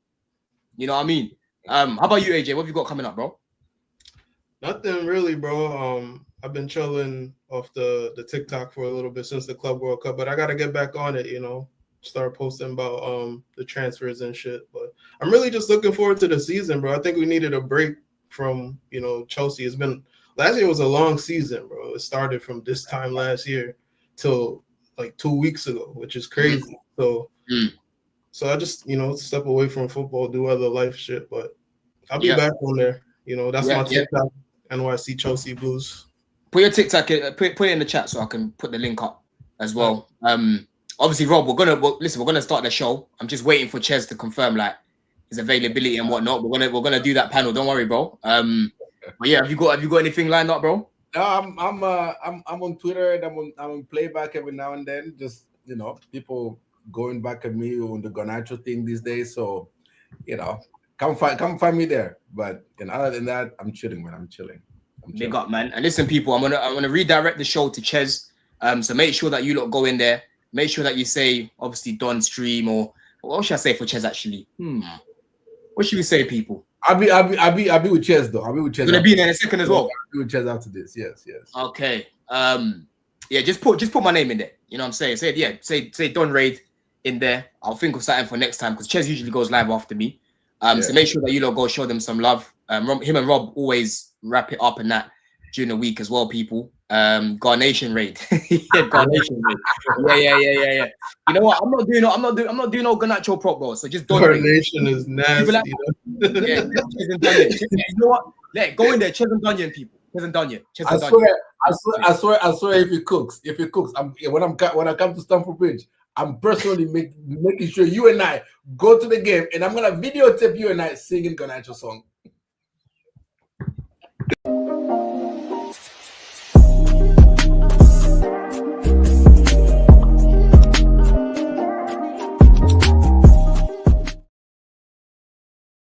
You know what I mean? How about you, AJ? What have you got coming up, bro? Nothing really, bro. I've been chilling off the TikTok for a little bit since the Club World Cup, but I gotta get back on it, start posting about the transfers and shit. But I'm really just looking forward to the season, bro. I think we needed a break from, Chelsea. Last year was a long season, bro. It started from this time last year till like 2 weeks ago, which is crazy. So I just, step away from football, do other life shit, but I'll be back on there. That's my TikTok, NYC Chelsea Blues. Put your TikTok, put it in the chat so I can put the link up as well. Obviously, Rob, we're gonna start the show. I'm just waiting for Chels to confirm like his availability and whatnot. We're gonna do that panel. Don't worry, bro. But yeah, have you got anything lined up, bro? No, I'm on Twitter and I'm on playback every now and then. Just people going back at me on the Garnacho thing these days. So come find me there. But other than that, I'm chilling, man. I'm chilling. Big up, man. And listen, people, I'm gonna redirect the show to Chels. So make sure that you lot go in there. Make sure that you say obviously Don stream or what should I say for Chels actually? What should we say, people? I'll be with Chels though. I'll be with Chels. You're gonna be there in a second as well. I'll be with Chels after this. Yes. Okay. Yeah, just put my name in there. You know what I'm saying? Say Don Raid in there. I'll think of something for next time because Chels usually goes live after me. So make sure that you lot go show them some love. Him and Rob always wrap it up and that during the week as well, people. Garnation raid. Garnation raid. Yeah. You know what? I'm not doing no Garnacho prop, bro. So just don't. Garnation is nasty. Like, yeah, you know what? Go in there, Chels and Dunyan, people. Chels and Dunyan. I swear. If he cooks, when I come to Stamford Bridge, I'm personally making sure you and I go to the game, and I'm gonna videotape you and I singing Garnacho song.